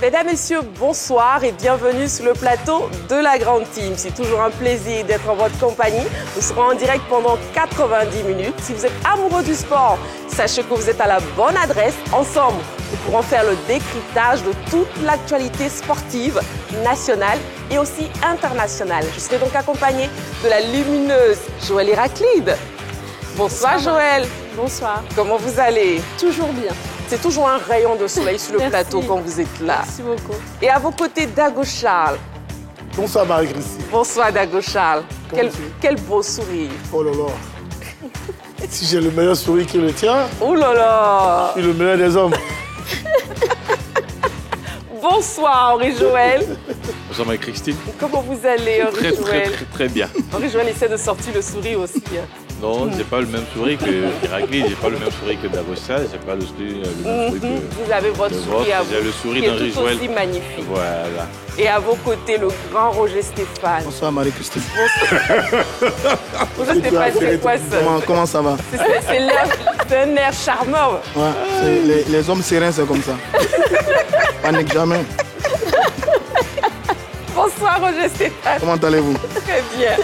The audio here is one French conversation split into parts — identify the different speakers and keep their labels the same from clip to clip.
Speaker 1: Mesdames, Messieurs, bonsoir et bienvenue sur le plateau de la Grande Team. C'est toujours un plaisir d'être en votre compagnie. Nous serons en direct pendant 90 minutes. Si vous êtes amoureux du sport, sachez que vous êtes à la bonne adresse. Ensemble, nous pourrons faire le décryptage de toute l'actualité sportive nationale et aussi internationale. Je serai donc accompagnée de la lumineuse Joëlle Héraclide. Bonsoir Joëlle.
Speaker 2: Bonsoir.
Speaker 1: Comment vous allez?
Speaker 2: Toujours bien.
Speaker 1: C'est toujours un rayon de soleil sur le plateau quand vous êtes là.
Speaker 2: Merci beaucoup.
Speaker 1: Et à vos côtés, Dago Charles.
Speaker 3: Bonsoir Marie-Christine.
Speaker 1: Bonsoir Dago Charles. Quel beau sourire.
Speaker 3: Oh là là. Si j'ai le meilleur sourire qui le tient,
Speaker 1: oh là là.
Speaker 3: je suis le meilleur des hommes.
Speaker 1: Bonsoir Henri-Joël.
Speaker 4: Bonsoir Marie-Christine.
Speaker 1: Comment vous allez Henri-Joël?
Speaker 4: Très bien.
Speaker 1: Henri-Joël essaie de sortir le sourire aussi.
Speaker 4: Non, j'ai pas le même sourire que Héraclide, j'ai pas le même sourire que Dagocha, j'ai pas le même sourire que...
Speaker 1: Vous avez votre sourire à vous,
Speaker 4: j'ai le sourire
Speaker 1: qui est
Speaker 4: d'Henri-Joël.
Speaker 1: tout aussi magnifique.
Speaker 4: Voilà.
Speaker 1: Et à vos côtés, le grand Roger Stéphane.
Speaker 3: Bonsoir Marie-Christine.
Speaker 1: Roger Stéphane, c'est quoi ça?
Speaker 3: Comment ça va?
Speaker 1: C'est un air charmeur.
Speaker 3: Ouais, les hommes sereins, c'est comme ça. Panique jamais.
Speaker 1: Bonsoir Roger Stéphane.
Speaker 3: Comment allez-vous?
Speaker 1: Très bien.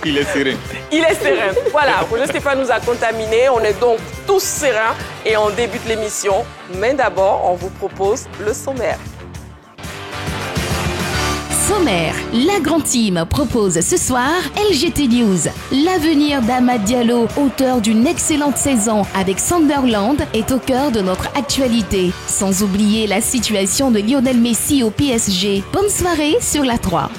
Speaker 4: Il est serein.
Speaker 1: Il est serein. Voilà, Roger Stéphane nous a contaminés. On est donc tous sereins et on débute l'émission. Mais d'abord, on vous propose le sommaire.
Speaker 5: Sommaire, la Grande Team propose ce soir LGT News. L'avenir d'Amad Diallo, auteur d'une excellente saison avec Sunderland, est au cœur de notre actualité. Sans oublier la situation de Lionel Messi au PSG. Bonne soirée sur la 3.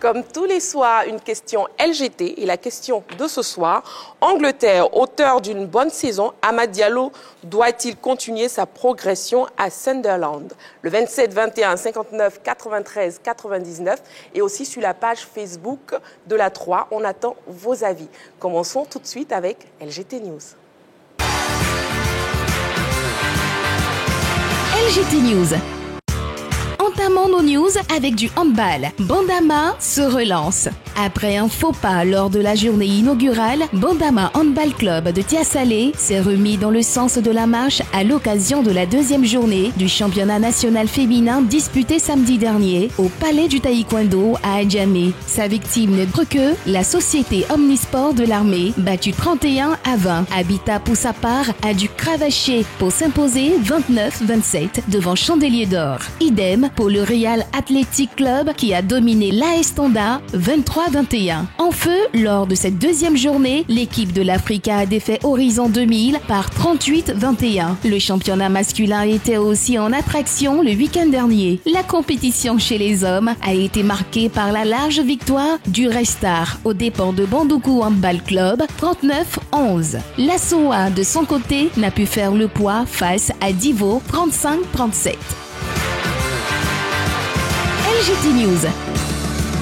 Speaker 1: Comme tous les soirs, une question LGT et la question de ce soir. Angleterre, auteur d'une bonne saison, Amad Diallo doit-il continuer sa progression à Sunderland? Le 27 21 59 93 99 et aussi sur la page Facebook de la 3. On attend vos avis. Commençons tout de suite avec LGT News.
Speaker 5: LGT News. Entamons nos news avec du handball. Bandama se relance. Après un faux pas lors de la journée inaugurale, Bandama Handball Club de Tiasalé s'est remis dans le sens de la marche à l'occasion de la deuxième journée du championnat national féminin disputé samedi dernier au Palais du Taekwondo à Adjamé. Sa victime n'est autre que la société Omnisport de l'armée, battue 31-20. Habitat pour sa part a dû cravacher pour s'imposer 29-27 devant Chandelier d'Or. Idem pour le Real Athletic Club qui a dominé l'AS Standard 23-21. En feu, lors de cette deuxième journée, l'équipe de l'Africa a défait Horizon 2000 par 38-21. Le championnat masculin était aussi en attraction le week-end dernier. La compétition chez les hommes a été marquée par la large victoire du Restar aux dépens de Bandoukou Handball Club 39-11. La SOA de son côté n'a pu faire le poids face à Divo 35-37. LGT News.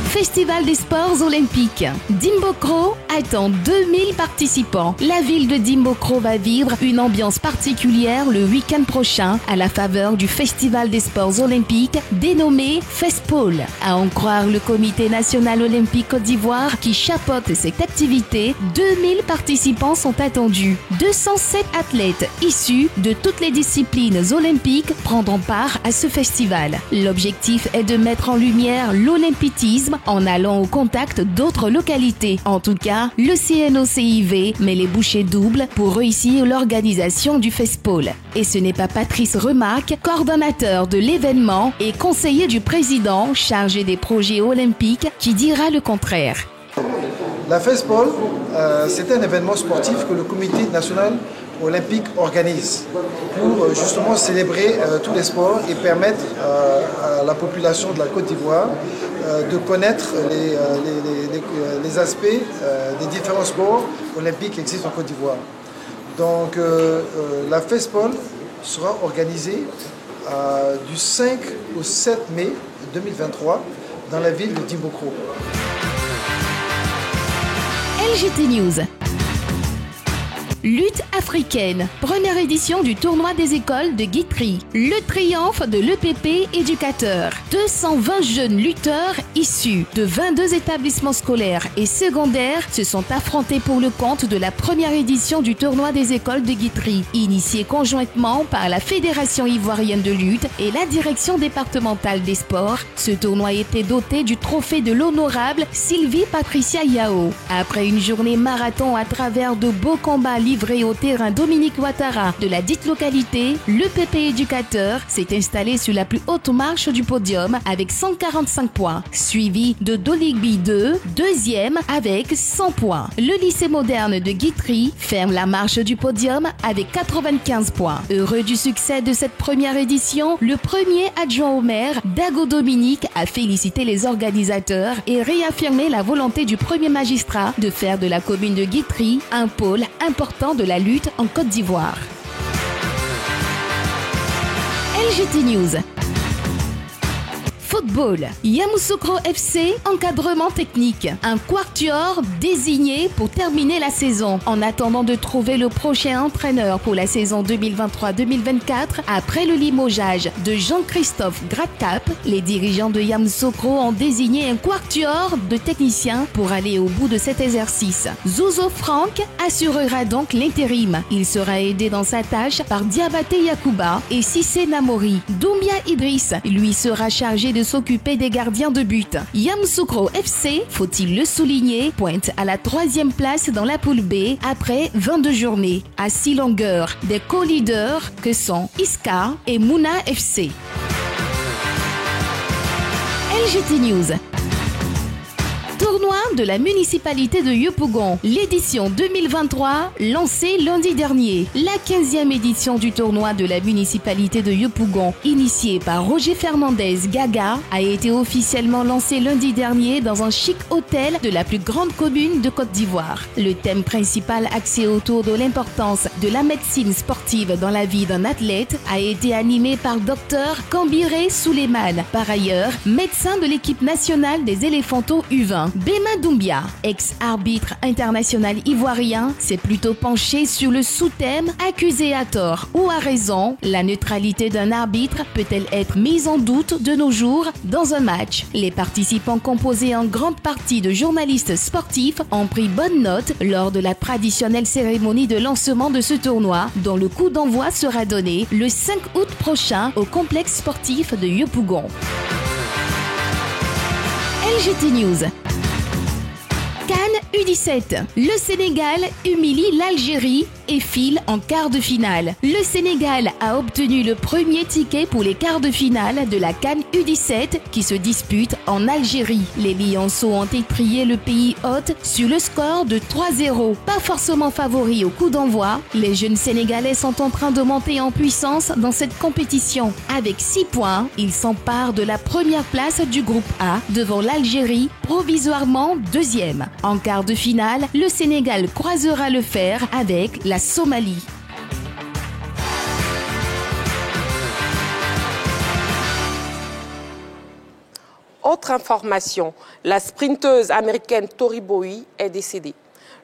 Speaker 5: Festival des sports olympiques. Dimbokro attend 2000 participants. La ville de Dimbokro va vivre une ambiance particulière le week-end prochain à la faveur du Festival des sports olympiques dénommé FESPOL. À en croire le Comité national olympique Côte d'Ivoire qui chapeaute cette activité, 2000 participants sont attendus. 207 athlètes issus de toutes les disciplines olympiques prendront part à ce festival. L'objectif est de mettre en lumière l'olympisme en allant au contact d'autres localités. En tout cas, le CNOCIV met les bouchées doubles pour réussir l'organisation du FESPOL. Et ce n'est pas Patrice Remarque, coordonnateur de l'événement et conseiller du président chargé des projets olympiques, qui dira le contraire.
Speaker 6: La FESPOL, c'est un événement sportif que le Comité national olympique organise pour justement célébrer tous les sports et permettre à la population de la Côte d'Ivoire de connaître les aspects des différents sports olympiques qui existent en Côte d'Ivoire. Donc la FESPOL sera organisée du 5 au 7 mai 2023 dans la ville de Dimbokro.
Speaker 5: LGT News. Lutte africaine. Première édition du tournoi des écoles de Guitry. Le triomphe de l'EPP éducateur. 220 jeunes lutteurs issus de 22 établissements scolaires et secondaires se sont affrontés pour le compte de la première édition du tournoi des écoles de Guitry, initié conjointement par la Fédération ivoirienne de lutte et la direction départementale des sports. Ce tournoi était doté du trophée de l'honorable Sylvie Patricia Yao. Après une journée marathon à travers de beaux combats livrés au terrain Dominique Ouattara de la dite localité, l'EPP éducateur s'est installé sur la plus haute marche du podium avec 145 points, suivi de Doligby 2, deuxième avec 100 points. Le lycée moderne de Guitry ferme la marche du podium avec 95 points. Heureux du succès de cette première édition, le premier adjoint au maire, Dago Dominique, a félicité les organisateurs et réaffirmé la volonté du premier magistrat de faire de la commune de Guitry un pôle important de la lutte en Côte d'Ivoire. LGT News. Football. Yamoussoukro FC, encadrement technique. Un quatuor désigné pour terminer la saison. En attendant de trouver le prochain entraîneur pour la saison 2023-2024, après le limogeage de Jean-Christophe Gradcap, les dirigeants de Yamoussoukro ont désigné un quatuor de techniciens pour aller au bout de cet exercice. Zouzo Franck assurera donc l'intérim. Il sera aidé dans sa tâche par Diabaté Yakuba et Sissé Namori. Doumbia Idriss, lui, sera chargé de s'occuper des gardiens de but. Yamoussoukro FC, faut-il le souligner, pointe à la 3e place dans la poule B après 22 journées, à 6 longueurs des co-leaders que sont Iska et Mouna FC. LGT News. Tournoi de la municipalité de Yopougon, l'édition 2023 lancée lundi dernier. La 15e édition du tournoi de la municipalité de Yopougon, initiée par Roger Fernandez Gaga, a été officiellement lancée lundi dernier dans un chic hôtel de la plus grande commune de Côte d'Ivoire. Le thème principal axé autour de l'importance de la médecine sportive dans la vie d'un athlète a été animé par Dr Kambiré Souleymane, par ailleurs médecin de l'équipe nationale des éléphantos U20. Bema Doumbia, ex-arbitre international ivoirien, s'est plutôt penché sur le sous-thème « Accusé à tort ou à raison, la neutralité d'un arbitre peut-elle être mise en doute de nos jours dans un match ?» Les participants, composés en grande partie de journalistes sportifs, ont pris bonne note lors de la traditionnelle cérémonie de lancement de ce tournoi, dont le coup d'envoi sera donné le 5 août prochain au complexe sportif de Yopougon. LGT News. CAN U17. Le Sénégal humilie l'Algérie et file en quart de finale. Le Sénégal a obtenu le premier ticket pour les quarts de finale de la CAN U17 qui se dispute en Algérie. Les Lionceaux ont étrié le pays hôte sur le score de 3-0. Pas forcément favoris au coup d'envoi, les jeunes Sénégalais sont en train de monter en puissance dans cette compétition. Avec 6 points, ils s'emparent de la première place du groupe A devant l'Algérie, provisoirement deuxième. En quart de finale, le Sénégal croisera le fer avec la Somalie.
Speaker 1: Autre information, la sprinteuse américaine Tori Bowie est décédée.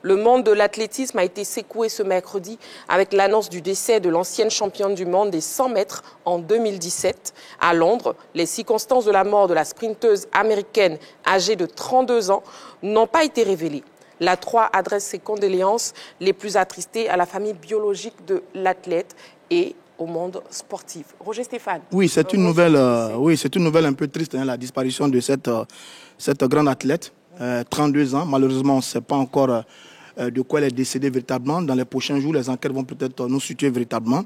Speaker 1: Le monde de l'athlétisme a été secoué ce mercredi avec l'annonce du décès de l'ancienne championne du monde des 100 mètres en 2017. À Londres, les circonstances de la mort de la sprinteuse américaine âgée de 32 ans n'ont pas été révélées. La 3 adresse ses condoléances les plus attristées à la famille biologique de l'athlète et au monde sportif. Roger Stéphane.
Speaker 3: Oui, c'est une nouvelle un peu triste, la disparition de cette grande athlète, 32 ans. Malheureusement, on ne sait pas encore de quoi elle est décédée véritablement. Dans les prochains jours, les enquêtes vont peut-être nous situer véritablement.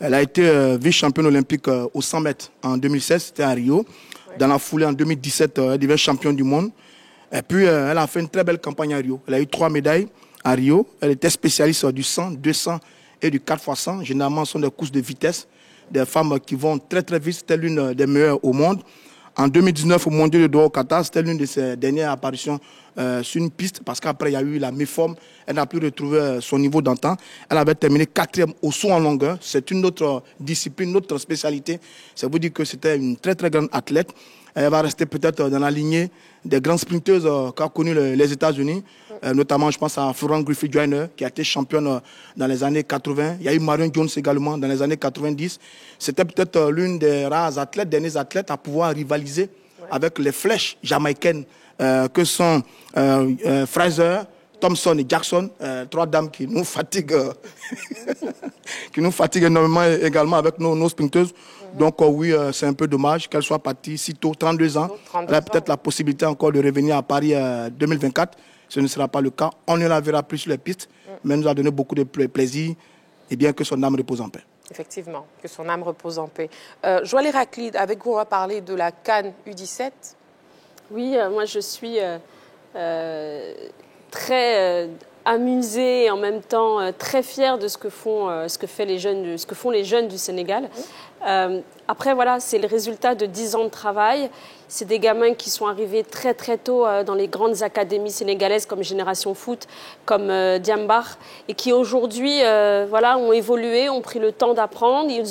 Speaker 3: Elle a été vice-championne olympique aux 100 mètres en 2016, c'était à Rio. Dans la foulée, en 2017, elle devient championne du monde. Et puis, elle a fait une très belle campagne à Rio. Elle a eu 3 médailles à Rio. Elle était spécialiste du 100, 200 et du 4x100. Généralement, ce sont des courses de vitesse. Des femmes qui vont très très vite. C'était l'une des meilleures au monde. En 2019, au Mondial de Doha au Qatar, c'était l'une de ses dernières apparitions sur une piste. Parce qu'après, il y a eu la méforme. Elle n'a plus retrouvé son niveau d'antan. Elle avait terminé 4e au saut en longueur. C'est une autre discipline, une autre spécialité. Ça veut dire que c'était une très très grande athlète. Elle va rester peut-être dans la lignée des grandes sprinteuses qu'a connu les États-Unis. Notamment, je pense à Florence Griffith-Joyner, qui a été championne dans les années 80. Il y a eu Marion Jones également dans les années 90. C'était peut-être l'une des rares athlètes, derniers athlètes à pouvoir rivaliser avec les flèches jamaïcaines que sont Fraser, Thompson et Jackson, 3 dames qui nous fatiguent, qui nous fatiguent énormément également avec nos sprinteuses. Donc oui, c'est un peu dommage qu'elle soit partie si tôt, 32 ans. Elle a peut-être la possibilité encore de revenir à Paris 2024. Ce ne sera pas le cas. On ne la verra plus sur les pistes, mais elle nous a donné beaucoup de plaisir et bien que son âme repose en paix. Effectivement,
Speaker 1: que son âme repose en paix. Joël Héraclide, avec vous, on va parler de la CAN U17.
Speaker 2: Oui, moi je suis très amusée et en même temps très fière de ce que font les jeunes du Sénégal. Après, voilà, c'est le résultat de 10 ans de travail. C'est des gamins qui sont arrivés très très tôt dans les grandes académies sénégalaises comme Génération Foot, comme Diambar, et qui aujourd'hui voilà, ont évolué, ont pris le temps d'apprendre. Ils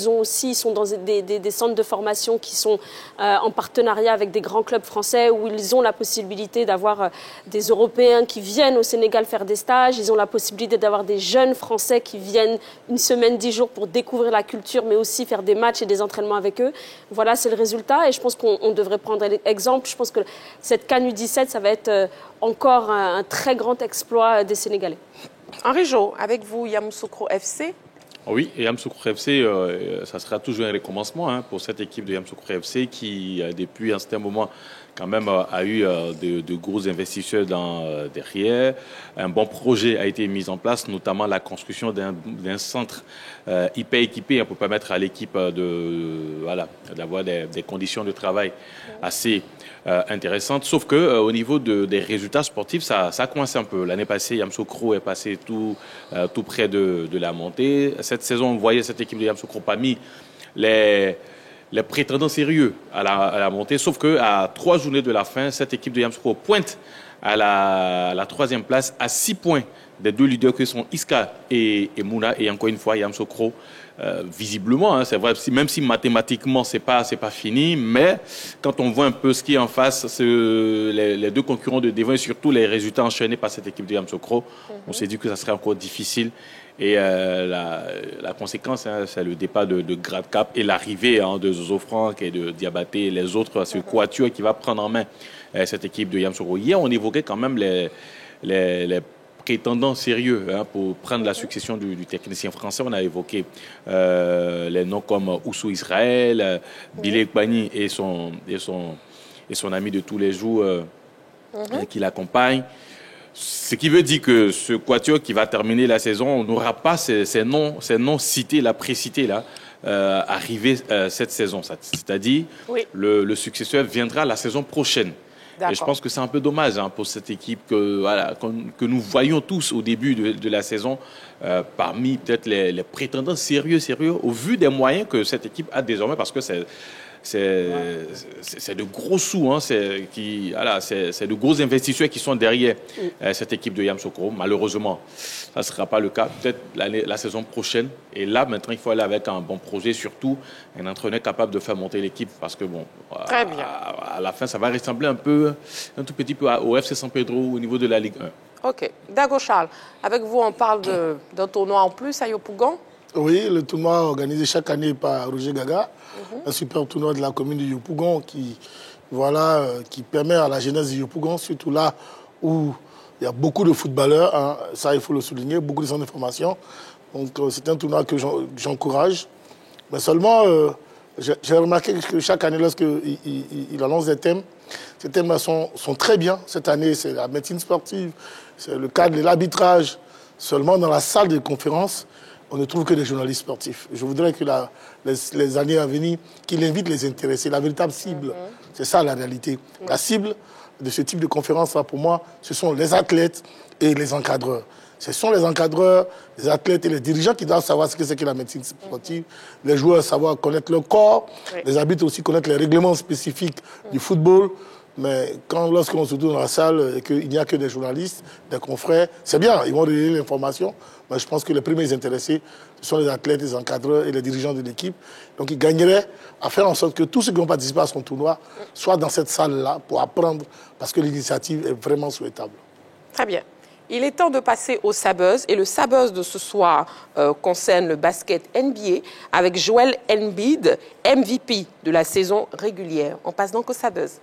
Speaker 2: sont dans des centres de formation qui sont en partenariat avec des grands clubs français où ils ont la possibilité d'avoir des Européens qui viennent au Sénégal faire des stages. Ils ont la possibilité d'avoir des jeunes Français qui viennent une semaine, 10 jours pour découvrir la culture, mais aussi faire des matchs et des entraînements avec eux. Voilà, c'est le résultat et je pense qu'on devrait prendre exemple. Je pense que cette CAN U17, ça va être encore un très grand exploit des Sénégalais.
Speaker 1: Henri Jo, avec vous, Yamoussoukro FC.
Speaker 4: Oui, et Yamoussoukro FC, ça sera toujours un recommencement pour cette équipe de Yamoussoukro FC qui, depuis un certain moment, quand même, a eu de gros investisseurs derrière. Un bon projet a été mis en place, notamment la construction d'un centre hyper équipé pour permettre à l'équipe d'avoir des conditions de travail assez intéressantes. Sauf qu'au niveau des résultats sportifs, ça coince un peu. L'année passée, Yamoussoukro est passé tout près de la montée. Cette saison, on voyait cette équipe de Yamoussoukro parmi les prétendants sérieux à la montée, sauf qu'à 3 journées de la fin, cette équipe de Yamoussoukro pointe à la 3e place, à 6 points des 2 leaders que sont Iska et Mouna. Et encore une fois, Yamoussoukro, visiblement, c'est vrai, même si mathématiquement c'est pas fini, mais quand on voit un peu ce qui est en face, les 2 concurrents de devant et surtout les résultats enchaînés par cette équipe de Yamoussoukro, on s'est dit que ça serait encore difficile. Et la conséquence, c'est le départ de Gradcap et l'arrivée de Zozo Franck et de Diabaté et les autres, ce quatuor qui va prendre en main cette équipe de Yamoussoukro. Hier, on évoquait quand même les prétendants sérieux pour prendre la succession du technicien français. On a évoqué les noms comme Oussou Israël, Bilek Bani et son ami de tous les jours qui l'accompagne. Ce qui veut dire que ce quatuor qui va terminer la saison, on n'aura pas ces noms cités, précités arrivés cette saison. C'est-à-dire, le successeur viendra la saison prochaine. Et je pense que c'est un peu dommage pour cette équipe que nous voyions tous au début de la saison parmi peut-être les prétendants sérieux au vu des moyens que cette équipe a désormais, parce que c'est de gros sous, c'est de gros investisseurs qui sont derrière cette équipe de Yamoussoukro. Malheureusement, ça ne sera pas le cas. Peut-être la saison prochaine. Et là, maintenant, il faut aller avec un bon projet, surtout un entraîneur capable de faire monter l'équipe. Parce que, bon, à la fin, ça va ressembler un tout petit peu au FC San Pedro au niveau de la Ligue 1.
Speaker 1: OK. Dago Charles, avec vous, on parle d'un tournoi en plus à Yopougon.
Speaker 7: Oui, le tournoi organisé chaque année par Roger Gaga, un super tournoi de la commune de Yopougon qui permet à la jeunesse de Yopougon, surtout là où il y a beaucoup de footballeurs, ça il faut le souligner, beaucoup de centres de formation. Donc c'est un tournoi que j'encourage. Mais seulement, j'ai remarqué que chaque année, lorsqu'il annonce des thèmes, ces thèmes sont très bien. Cette année, c'est la médecine sportive, c'est le cadre de l'arbitrage. Seulement dans la salle de conférence, on ne trouve que des journalistes sportifs. Je voudrais que les années à venir, qu'il invite les intéressés, la véritable cible. C'est ça la réalité. La cible de ce type de conférence, là, pour moi, ce sont les athlètes et les encadreurs. Ce sont les encadreurs, les athlètes et les dirigeants qui doivent savoir ce que c'est que la médecine sportive. Les joueurs savoir connaître leur corps. Les arbitres aussi connaître les règlements spécifiques du football. Mais lorsqu'on se trouve dans la salle et qu'il n'y a que des journalistes, des confrères, c'est bien, ils vont relayer l'information. Mais je pense que les premiers intéressés, ce sont les athlètes, les encadreurs et les dirigeants de l'équipe. Donc ils gagneraient à faire en sorte que tous ceux qui vont participer à son tournoi soient dans cette salle-là pour apprendre, parce que l'initiative est vraiment souhaitable.
Speaker 1: Très bien. Il est temps de passer au Sabuzz. Et le Sabuzz de ce soir concerne le basket NBA avec Joel Embiid, MVP de la saison régulière. On passe donc au Sabuzz.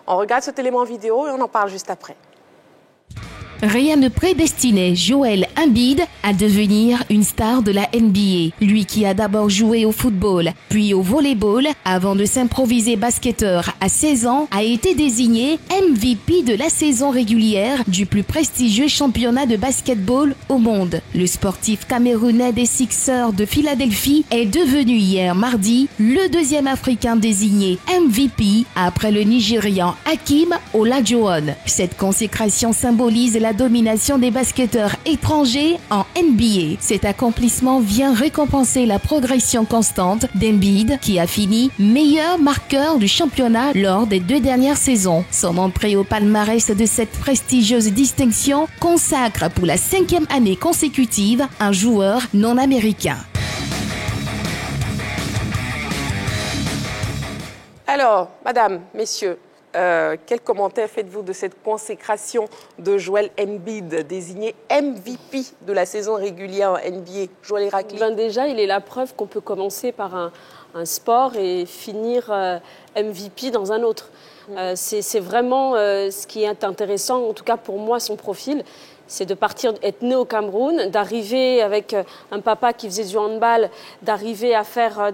Speaker 1: On regarde cet élément vidéo et on en parle juste après.
Speaker 5: Rien ne prédestinait Joel Embiid à devenir une star de la NBA. Lui qui a d'abord joué au football, puis au volleyball, avant de s'improviser basketteur à 16 ans, a été désigné MVP de la saison régulière du plus prestigieux championnat de basketball au monde. Le sportif camerounais des Sixers de Philadelphie est devenu hier mardi le deuxième Africain désigné MVP après le Nigérian Hakeem Olajuwon. Cette consécration symbolise la domination des basketteurs étrangers en NBA. Cet accomplissement vient récompenser la progression constante d'Embiid qui a fini meilleur marqueur du championnat lors des 2 dernières saisons. Son entrée au palmarès de cette prestigieuse distinction consacre pour la 5e année consécutive un joueur non américain.
Speaker 1: Alors, madame, messieurs, quel commentaire faites-vous de cette consécration de Joel Embiid, désigné MVP de la saison régulière en NBA? Joel Irakli.
Speaker 2: Déjà, il est la preuve qu'on peut commencer par un sport et finir MVP dans un autre. C'est vraiment ce qui est intéressant, en tout cas pour moi, son profil. C'est de partir, être né au Cameroun, d'arriver avec un papa qui faisait du handball, d'arriver à faire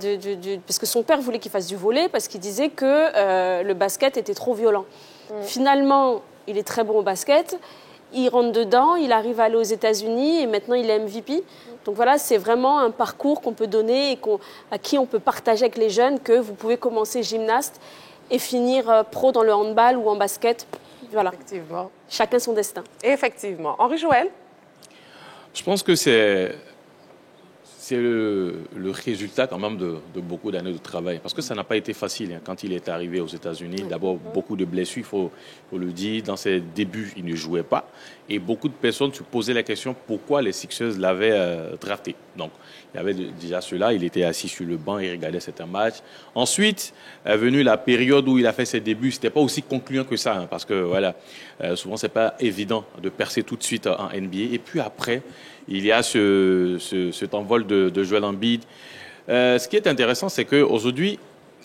Speaker 2: parce que son père voulait qu'il fasse du volley, parce qu'il disait que le basket était trop violent. Finalement, il est très bon au basket, il rentre dedans, il arrive à aller aux États-Unis et maintenant il est MVP. Donc voilà, c'est vraiment un parcours qu'on peut donner et à qui on peut partager avec les jeunes que vous pouvez commencer gymnaste et finir pro dans le handball ou en basket. Voilà.
Speaker 1: Effectivement.
Speaker 2: Chacun son destin.
Speaker 1: Effectivement. Henri Joël?
Speaker 4: Je pense que c'est le résultat quand même de beaucoup d'années de travail. Parce que ça n'a pas été facile quand il est arrivé aux États-Unis. D'abord, beaucoup de blessures, il faut le dire. Dans ses débuts, il ne jouait pas. Et beaucoup de personnes se posaient la question pourquoi les Sixers l'avaient drafté. Donc, il y avait déjà cela. Il était assis sur le banc, il regardait certains matchs. Ensuite est venue la période où il a fait ses débuts. Ce n'était pas aussi concluant que ça. Parce que, voilà, souvent, ce n'est pas évident de percer tout de suite en NBA. Et puis après, il y a cet envol de Joel Embiid. Ce qui est intéressant, c'est qu'aujourd'hui,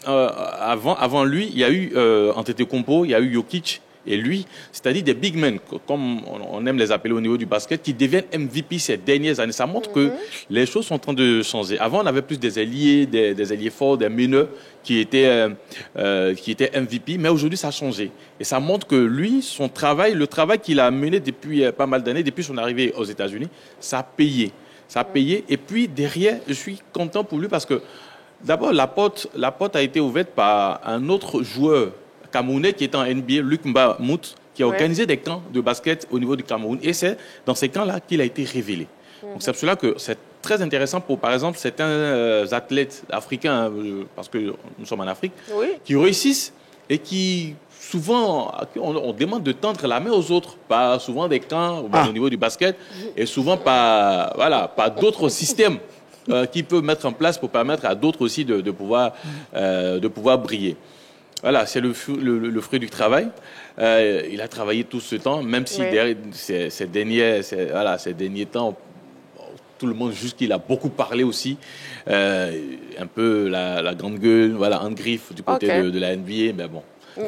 Speaker 4: avant lui, il y a eu Antetokounmpo, il y a eu Jokic et lui, c'est-à-dire des big men, comme on aime les appeler au niveau du basket, qui deviennent MVP ces dernières années. Ça montre que les choses sont en train de changer. Avant, on avait plus des ailiers forts, des meneurs qui étaient MVP, mais aujourd'hui, ça a changé. Et ça montre que lui, son travail, le travail qu'il a mené depuis pas mal d'années, depuis son arrivée aux États-Unis, ça a payé. Ça a payé. Et puis, derrière, je suis content pour lui parce que, d'abord, la porte a été ouverte par un autre joueur camerounais qui est en NBA, Luc Mbah-Mout, qui a organisé des camps de basket au niveau du Cameroun. Et c'est dans ces camps-là qu'il a été révélé. Donc c'est pour cela que c'est très intéressant pour, par exemple, certains athlètes africains, parce que nous sommes en Afrique, qui réussissent et qui, souvent, on demande de tendre la main aux autres, pas souvent des camps au niveau du basket, et souvent par d'autres systèmes qui peuvent mettre en place pour permettre à d'autres aussi de pouvoir briller. Voilà, c'est le fruit du travail. Il a travaillé tout ce temps, même si ces derniers temps, tout le monde juge qu'il a beaucoup parlé aussi. Un peu la grande gueule, voilà, en griffe du côté de la NBA, mais bon.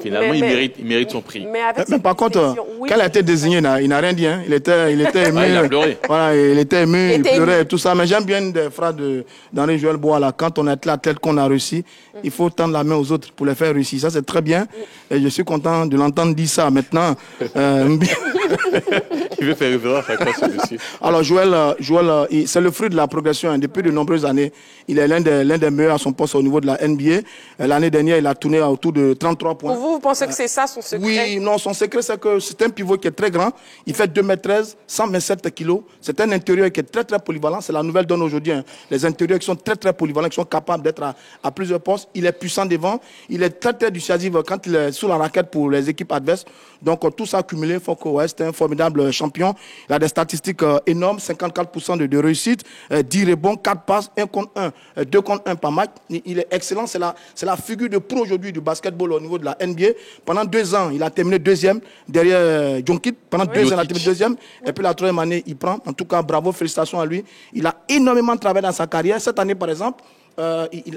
Speaker 4: Finalement, il mérite son prix.
Speaker 3: Mais par contre, quand il a été désigné, il n'a rien dit. Hein. Il était ému.
Speaker 4: Il a pleuré.
Speaker 3: Voilà, il était ému, il pleurait, tout ça. Mais j'aime bien une des phrases d'Henri Joël Bois, là. Quand on est l'athlète qu'on a réussi, il faut tendre la main aux autres pour les faire réussir. Ça, c'est très bien. Et je suis content de l'entendre dire ça. Maintenant,
Speaker 4: Il veut faire référence à quoi, ce monsieur?
Speaker 3: Alors, Joël, c'est le fruit de la progression. Depuis de nombreuses années, il est l'un des meilleurs à son poste au niveau de la NBA. L'année dernière, il a tourné autour de 33 points.
Speaker 1: Pour vous, vous pensez que c'est ça son secret?
Speaker 3: Oui, non, son secret, c'est que c'est un pivot qui est très grand. Il fait 2m13, 127 kilos. C'est un intérieur qui est très, très polyvalent. C'est la nouvelle donne aujourd'hui. Hein. Les intérieurs qui sont très, très polyvalents, qui sont capables d'être à plusieurs postes. Il est puissant devant. Il est très, très dissuasif quand il est sous la raquette pour les équipes adverses. Donc, tout ça cumulé, faut que c'est un formidable champion. Il a des statistiques énormes, 54% de réussite, 10 rebonds, 4 passes, 1 contre 1, 2 contre 1 par match. Il est excellent. C'est la figure de pro aujourd'hui du basketball au niveau de la NBA. Pendant 2 ans, il a terminé deuxième derrière Jokic. Pendant 2 ans, il a terminé deuxième. Et puis la troisième année, il prend. En tout cas, bravo, félicitations à lui. Il a énormément travaillé dans sa carrière. Cette année, par exemple,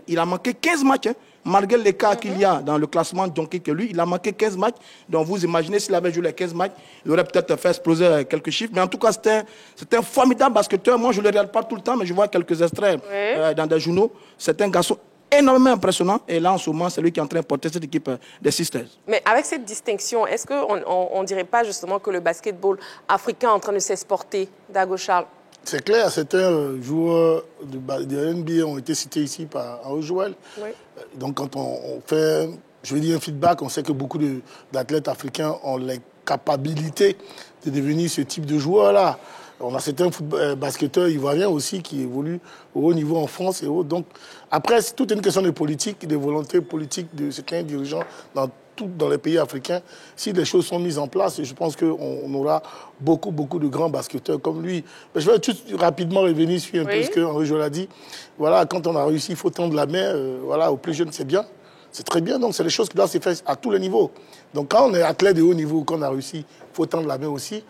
Speaker 3: il a manqué 15 matchs. Hein. Malgré l'écart qu'il y a dans le classement de Jokic que lui, il a manqué 15 matchs. Donc vous imaginez s'il avait joué les 15 matchs, il aurait peut-être fait exploser quelques chiffres. Mais en tout cas, c'est un formidable basketteur. Moi, je ne le regarde pas tout le temps, mais je vois quelques extraits dans des journaux. C'est un garçon énormément impressionnant. Et là, en ce moment, c'est lui qui est en train de porter cette équipe des Sisters.
Speaker 1: Mais avec cette distinction, est-ce qu'on ne dirait pas justement que le basketball africain est en train de s'exporter, Dago Charles?
Speaker 7: C'est clair, certains joueurs de NBA ont été cités ici par Joël. Oui. Donc quand on fait, je veux dire, un feedback, on sait que beaucoup d'athlètes africains ont les capacités de devenir ce type de joueur-là. On a certains basketteurs ivoiriens aussi qui évoluent au haut niveau en France et autres. Donc après, c'est toute une question de politique, de volonté politique de certains dirigeants dans les pays africains. Si les choses sont mises en place, je pense qu'on aura beaucoup de grands basketteurs comme lui. Mais je vais tout rapidement revenir sur un peu ce que Henri Joël a dit. Voilà, quand on a réussi, il faut tendre la main. Voilà, aux plus jeunes, c'est bien. C'est très bien. Donc, c'est des choses qui doivent se faire à tous les niveaux. Donc, quand on est athlète de haut niveau, qu'on a réussi, il faut tendre la main aussi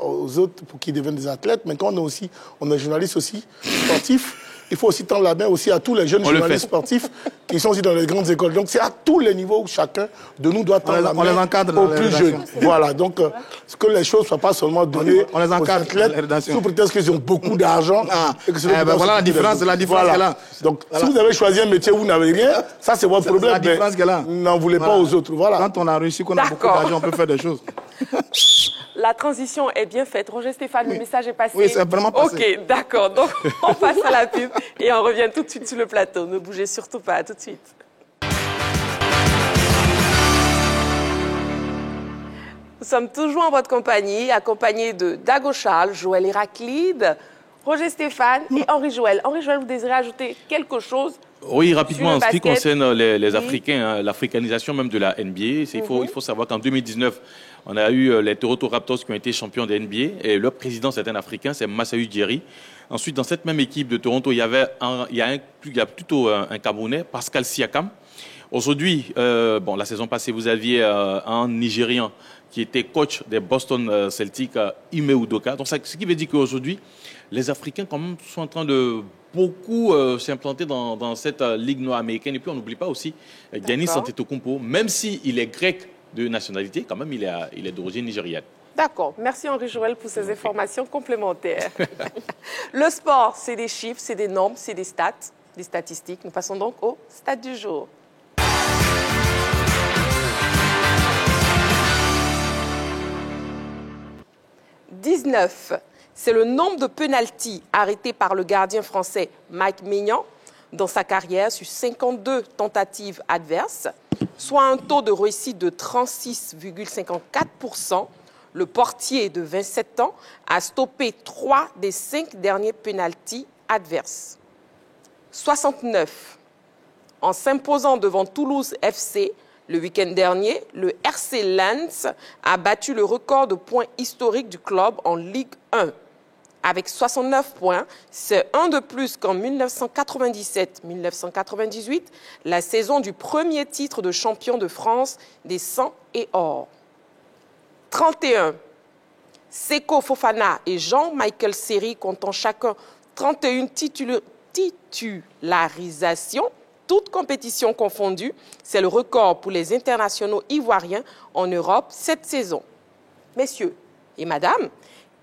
Speaker 7: aux autres pour qu'ils deviennent des athlètes. Mais quand on est journaliste aussi, sportif, il faut aussi tendre la main aussi à tous les jeunes journalistes sportifs qui sont aussi dans les grandes écoles. Donc, c'est à tous les niveaux où chacun de nous doit tendre la main aux plus jeunes. Voilà. Donc, que les choses ne soient pas seulement données aux athlètes sous prétexte qu'ils ont beaucoup d'argent.
Speaker 3: Voilà la différence, c'est la différence qu'elle a.
Speaker 7: Donc, si vous avez choisi un métier où vous n'avez rien, ça, c'est votre problème.
Speaker 3: La différence qu'elle a.
Speaker 7: N'en voulez pas aux autres. Voilà.
Speaker 3: Quand on a réussi, qu'on a beaucoup d'argent, on peut faire des choses.
Speaker 1: La transition est bien faite. Roger Stéphane, le message est passé.
Speaker 3: Oui, c'est vraiment passé.
Speaker 1: Ok, d'accord. Donc, on passe à la pub et on revient tout de suite sur le plateau. Ne bougez surtout pas. À tout de suite. Nous sommes toujours en votre compagnie, accompagnés de Dago Charles, Joël Héraclide, Roger Stéphane et Henri Joël. Henri Joël, vous désirez ajouter quelque chose?
Speaker 4: Oui, rapidement, en ce qui concerne les Africains, hein, l'africanisation même de la NBA, il faut savoir qu'en 2019, on a eu les Toronto Raptors qui ont été champions de NBA et leur président, c'est un Africain, c'est Massaü Ujiri. Ensuite, dans cette même équipe de Toronto, il y a plutôt un Camerounais, Pascal Siakam. Aujourd'hui, la saison passée, vous aviez un Nigérian qui était coach des Boston Celtics, Ime Udoka. Donc, ce qui veut dire qu'aujourd'hui, les Africains quand même sont en train de beaucoup s'implanter dans cette ligue nord-américaine. Et puis, on n'oublie pas aussi Giannis Antetokounmpo, même s'il est grec de nationalité, quand même, il est d'origine nigériane.
Speaker 1: D'accord. Merci Henri Joël pour ces informations complémentaires. Le sport, c'est des chiffres, c'est des nombres, c'est des stats, des statistiques. Nous passons donc au stade du jour. « 19. C'est le nombre de pénaltys arrêtés par le gardien français Mike Maignan dans sa carrière sur 52 tentatives adverses, soit un taux de réussite de 36,54%. Le portier de 27 ans a stoppé 3 des 5 derniers pénaltys adverses. 69. En s'imposant devant Toulouse FC, le week-end dernier, le RC Lens a battu le record de points historique du club en Ligue 1. Avec 69 points, c'est un de plus qu'en 1997-1998, la saison du premier titre de champion de France des 100 et or. 31. Seko Fofana et Jean-Michel Seri comptant chacun 31 titularisations, toutes compétitions confondues. C'est le record pour les internationaux ivoiriens en Europe cette saison. Messieurs et madame,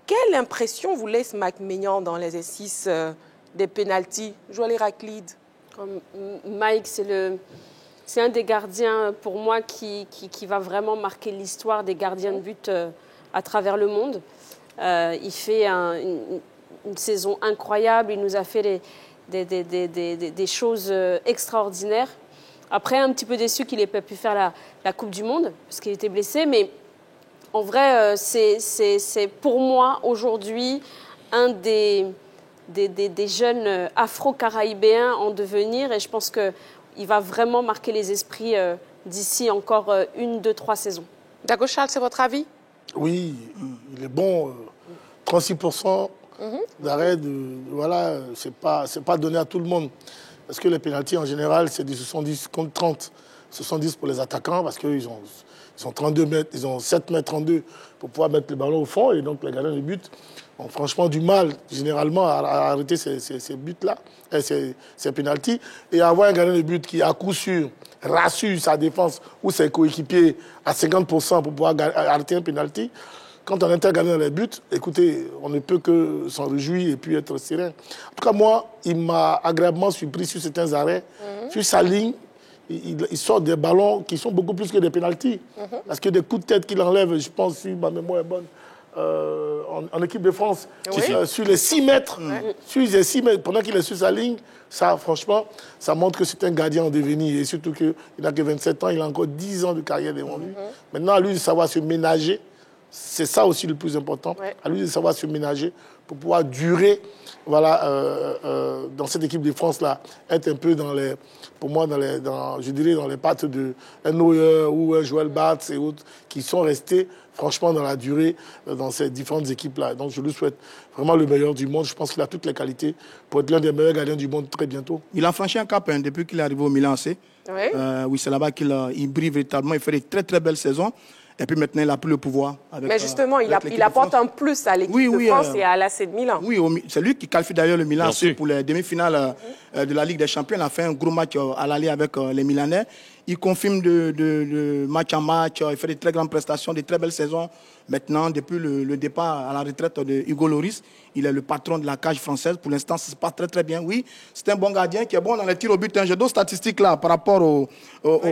Speaker 1: quelle impression vous laisse Mike Maignan dans l'exercice des pénaltys? Joël Héraclide.
Speaker 2: Mike, c'est un des gardiens, pour moi, qui va vraiment marquer l'histoire des gardiens de but à travers le monde. Il fait une saison incroyable. Il nous a fait des choses extraordinaires. Après, un petit peu déçu qu'il n'ait pas pu faire la Coupe du Monde, parce qu'il était blessé. Mais en vrai, c'est pour moi, aujourd'hui, un des jeunes afro-caraïbéens en devenir. Et je pense qu'il va vraiment marquer les esprits d'ici encore 1, 2, 3 saisons.
Speaker 1: Dago Charles, c'est votre avis?
Speaker 7: Oui, il est bon. 36% d'arrêt, voilà, c'est pas donné à tout le monde. Parce que les pénaltys, en général, c'est du 70 contre 30. 70 pour les attaquants, parce qu'ils ont 32 mètres, ils ont 7 mètres 32 pour pouvoir mettre le ballon au fond. Et donc, les gardiens de but ont franchement du mal, généralement, à arrêter ces buts-là, ces pénaltys. Et avoir un gardien de but qui, à coup sûr, rassure sa défense ou ses coéquipiers à 50% pour pouvoir arrêter un pénalty. Quand on intergardien dans les buts, écoutez, on ne peut que s'en réjouir et puis être serein. En tout cas, moi, il m'a agréablement surpris sur certains arrêts. Sur sa ligne, il sort des ballons qui sont beaucoup plus que des pénaltys. Parce que des coups de tête qu'il enlève, je pense, si ma mémoire est bonne, en équipe de France, sur les 6 mètres, sur les 6 mètres, pendant qu'il est sur sa ligne, ça, franchement, ça montre que c'est un gardien en devenir. Et surtout qu'il n'a que 27 ans, il a encore 10 ans de carrière devant lui. Maintenant, à lui de savoir se ménager, c'est ça aussi le plus important. À lui de savoir se ménager pour pouvoir durer, voilà, dans cette équipe de France-là, être un peu pour moi, je dirais dans les pattes de un Neuer ou un Joël Barthes et autres qui sont restés franchement dans la durée dans ces différentes équipes-là. Donc je lui souhaite vraiment le meilleur du monde. Je pense qu'il a toutes les qualités pour être l'un des meilleurs gardiens du monde très bientôt.
Speaker 3: Il a franchi un cap depuis qu'il est arrivé au Milan AC. Oui, c'est là-bas qu'il brille véritablement. Il fait de très très belles saisons. Et puis maintenant, il n'a plus le pouvoir.
Speaker 1: Mais justement, il apporte un plus à l'équipe de France et à l'AC de Milan.
Speaker 3: Oui, c'est lui qui qualifie d'ailleurs le Milan pour les demi-finales de la Ligue des Champions. Il a fait un gros match à l'aller avec les Milanais. Il confirme de match en match. Il fait de très grandes prestations, de très belles saisons. Maintenant, depuis le départ à la retraite de Hugo Lloris, il est le patron de la cage française. Pour l'instant, ça se passe très très bien. Oui, c'est un bon gardien qui est bon dans les tirs au but. J'ai d'autres statistiques là par rapport aux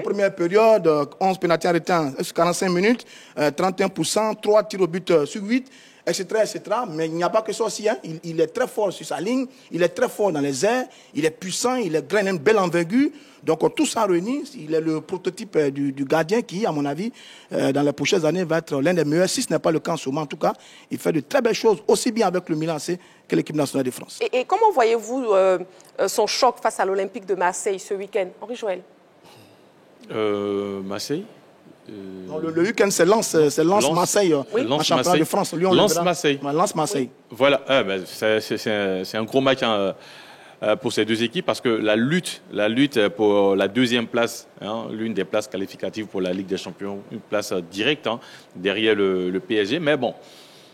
Speaker 3: premières périodes. 11 pénaltys arrêtés en 45 minutes, 31%, 3 tirs au but sur 8. Etc., etc. Mais il n'y a pas que ça aussi. Hein. Il est très fort sur sa ligne, il est très fort dans les airs, il est puissant, il a une belle envergure. Donc tout ça réuni, il est le prototype du gardien qui, à mon avis, dans les prochaines années, va être l'un des meilleurs, si ce n'est pas le cas en ce moment. En tout cas, il fait de très belles choses, aussi bien avec le Milan AC que l'équipe nationale de France.
Speaker 1: Et comment voyez-vous son choc face à l'Olympique de Marseille ce week-end, Henri Joël?
Speaker 4: Marseille
Speaker 3: non, le week-end, c'est Lens-Marseille, en championnat de France.
Speaker 4: Lens-Marseille.
Speaker 3: Lens-Marseille.
Speaker 4: Voilà, c'est un gros match pour ces deux équipes parce que la lutte pour la deuxième place, l'une des places qualificatives pour la Ligue des Champions, une place directe derrière le PSG. Mais bon,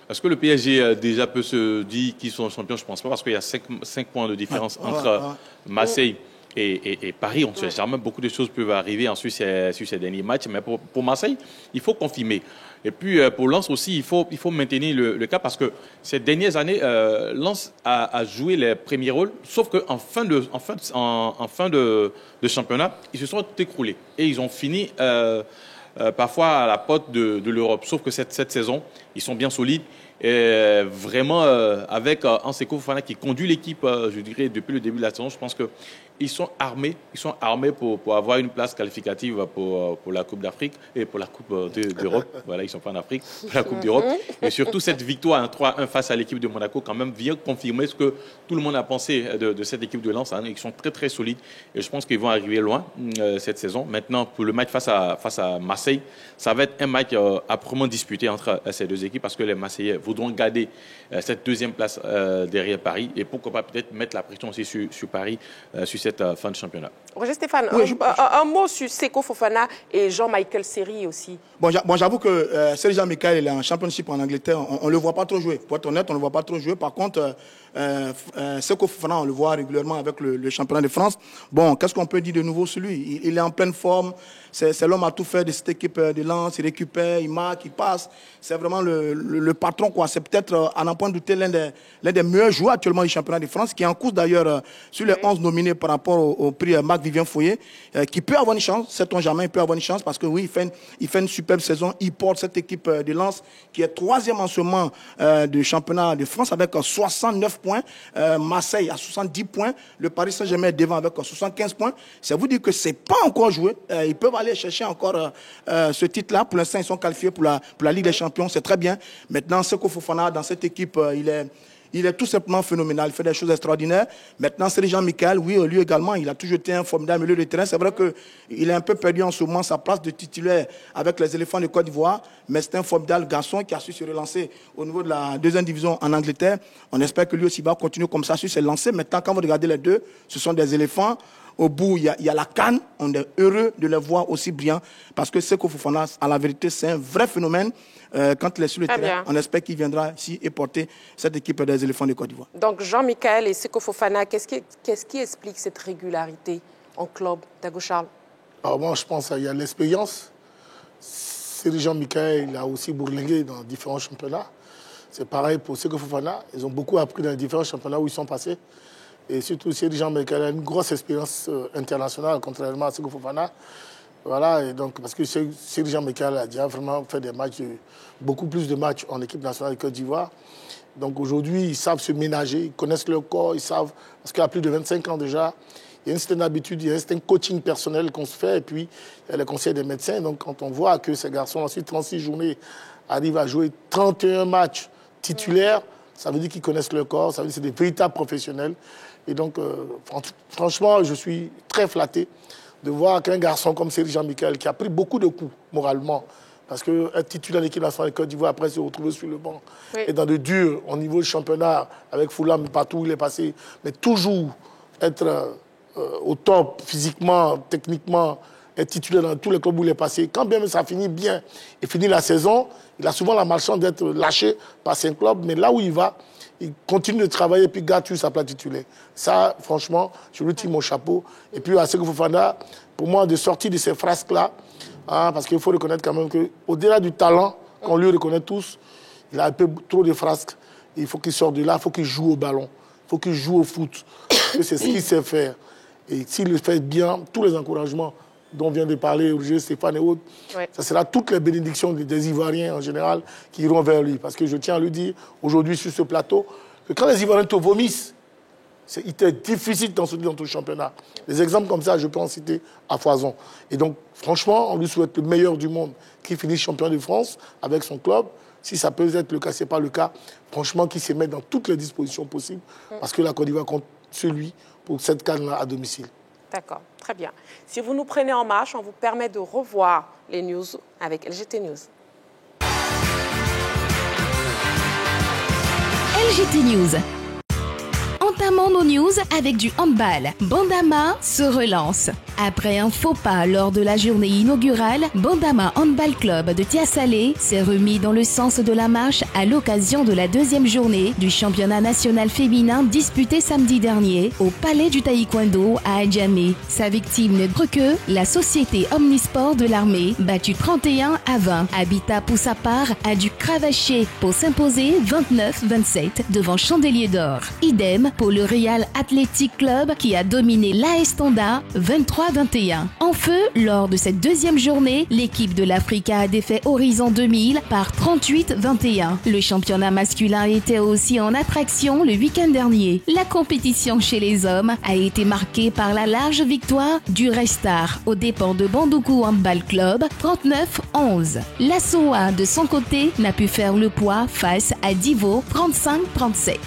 Speaker 4: est-ce que le PSG déjà peut se dire qu'ils sont champions? Je ne pense pas parce qu'il y a 5 points de différence entre Marseille et Paris. On ne sait jamais, beaucoup de choses peuvent arriver ensuite sur ces derniers matchs. Mais pour Marseille, il faut confirmer. Et puis pour Lens aussi, il faut maintenir le cap parce que ces dernières années, Lens a joué les premiers rôles, sauf qu'en fin de championnat, ils se sont écroulés. Et ils ont fini parfois à la porte de l'Europe. Sauf que cette saison, ils sont bien solides. Et vraiment, avec Anseko Fofana qui conduit l'équipe, je dirais, depuis le début de la saison, je pense qu'ils sont armés pour avoir une place qualificative pour la Coupe d'Afrique et pour la Coupe d'Europe. Voilà, ils ne sont pas en Afrique, pour la Coupe d'Europe. Et surtout, cette victoire 3-1 face à l'équipe de Monaco, quand même, vient confirmer ce que tout le monde a pensé de cette équipe de Lens. Ils sont très, très solides et je pense qu'ils vont arriver loin cette saison. Maintenant, pour le match face à Marseille, ça va être un match âprement disputé entre ces deux équipes parce que les Marseillais voudront garder cette deuxième place derrière Paris et pourquoi pas peut-être mettre la pression aussi sur Paris sur cette fin de championnat.
Speaker 1: Roger Stéphane, un mot sur Seko Fofana et Jean-Michel Seri aussi.
Speaker 3: Bon, j'avoue que Seri Jean-Michel est en championship en Angleterre. On ne le voit pas trop jouer. Pour être honnête, on ne le voit pas trop jouer. Par contre, Seko Fofana, on le voit régulièrement avec le championnat de France. Bon, qu'est-ce qu'on peut dire de nouveau sur lui? Il est en pleine forme. C'est l'homme à tout faire de cette équipe de Lens. Il récupère, il marque, il passe. C'est vraiment le patron, quoi. quoi. C'est peut-être, à n'en point douter, l'un des meilleurs joueurs actuellement du championnat de France, qui est en course d'ailleurs sur les 11 nominés par rapport au prix Marc-Vivien Foyer, qui peut avoir une chance, sait-on jamais, il peut avoir une chance, parce que oui, il fait une superbe saison. Il porte cette équipe de Lens, qui est 3e en ce moment du championnat de France, avec 69 points. Marseille à 70 points. Le Paris Saint-Germain est devant avec 75 points. Ça vous dit que c'est pas encore joué. Ils peuvent aller chercher encore ce titre-là. Pour l'instant, ils sont qualifiés pour la Ligue des Champions. C'est très bien. Maintenant, Seko Fofana, dans cette équipe, il est tout simplement phénoménal. Il fait des choses extraordinaires. Maintenant, c'est Jean-Michel. Oui, lui également, il a toujours été un formidable milieu de terrain. C'est vrai qu'il est un peu perdu en ce moment sa place de titulaire avec les éléphants de Côte d'Ivoire. Mais c'est un formidable garçon qui a su se relancer au niveau de la 2e division en Angleterre. On espère que lui aussi va continuer comme ça, sur se lancer. Maintenant, quand vous regardez les deux, ce sont des éléphants. Au bout, il y a la CAN. On est heureux de les voir aussi brillants. Parce que Seko Fofana, à la vérité, c'est un vrai phénomène. Quand il est sur le terrain, on espère qu'il viendra ici et porter cette équipe des éléphants de Côte d'Ivoire.
Speaker 1: Donc Jean-Michel et Seko Fofana, qu'est-ce qui explique cette régularité en club, Tago Charles?
Speaker 7: Alors moi, je pense qu'il y a l'expérience. C'est Jean-Michel, il a aussi bourlingué dans différents championnats. C'est pareil pour Seko Fofana. Ils ont beaucoup appris dans les différents championnats où ils sont passés. Et surtout, Seri Jean-Michel a une grosse expérience internationale, contrairement à Seko Fofana. Voilà, et donc, parce que Seri Jean-Michel a déjà vraiment fait des matchs, beaucoup plus de matchs en équipe nationale de Côte d'Ivoire. Donc aujourd'hui, ils savent se ménager, ils connaissent leur corps, ils savent, parce qu'il y a plus de 25 ans déjà, il y a une certaine habitude, il y a un certain coaching personnel qu'on se fait, et puis il y a le conseil des médecins. Donc quand on voit que ces garçons, ensuite 36 journées, arrivent à jouer 31 matchs titulaires, ça veut dire qu'ils connaissent leur corps, ça veut dire que c'est des véritables professionnels. Et donc, franchement, je suis très flatté de voir qu'un garçon comme Seri Jean-Michel, qui a pris beaucoup de coups moralement, parce qu'être titulaire de l'équipe nationale de Côte d'Ivoire, après se retrouver sur le banc, et dans de dur, au niveau du championnat, avec Fulham, partout où il est passé, mais toujours être au top, physiquement, techniquement, être titulaire dans tous les clubs où il est passé. Quand bien ça finit bien et finit la saison, il a souvent la malchance d'être lâché par ses clubs, mais là où il va, il continue de travailler et puis garde sa place titulaire. Ça, franchement, je lui tire mon chapeau. Et puis à Seko Fofana, pour moi, de sortir de ces frasques-là, parce qu'il faut reconnaître quand même qu'au-delà du talent qu'on lui reconnaît tous, il a un peu trop de frasques. Il faut qu'il sorte de là, il faut qu'il joue au ballon, il faut qu'il joue au foot. Parce que c'est ce qu'il sait faire. Et s'il le fait bien, tous les encouragements dont vient de parler Roger, Stéphane et autres, ça sera toutes les bénédictions des Ivoiriens en général qui iront vers lui. Parce que je tiens à lui dire, aujourd'hui sur ce plateau, que quand les Ivoiriens te vomissent, il était difficile d'en sortir dans ton championnat. Des exemples comme ça, je peux en citer à foison. Et donc, franchement, on lui souhaite le meilleur du monde, qu'il finisse champion de France avec son club. Si ça peut être le cas, ce n'est pas le cas. Franchement, qu'il se mette dans toutes les dispositions possibles, parce que la Côte d'Ivoire compte sur lui pour cette CAN-là à domicile.
Speaker 1: D'accord, très bien. Si vous nous prenez en marche, on vous permet de revoir les news avec LGT News.
Speaker 5: LGT News. Entamons nos news avec du handball. Bandama se relance. Après un faux pas lors de la journée inaugurale, Bandama Handball Club de Tiasalé s'est remis dans le sens de la marche à l'occasion de la 2e journée du championnat national féminin disputé samedi dernier au Palais du Taekwondo à Adjamé. Sa victime n'est autre que la société Omnisport de l'armée, battue 31-20. Habitat pour sa part a dû cravacher pour s'imposer 29-27 devant Chandelier d'Or. Idem pour le Real Athletic Club qui a dominé l'AS Tonda 23-21. En feu, lors de cette 2e journée, l'équipe de l'Africa a défait Horizon 2000 par 38-21. Le championnat masculin était aussi en attraction le week-end dernier. La compétition chez les hommes a été marquée par la large victoire du Restar aux dépens de Bandoukou Handball Club 39-11. La SOA de son côté n'a pu faire le poids face à Divo 35-37.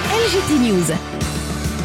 Speaker 5: LGT News.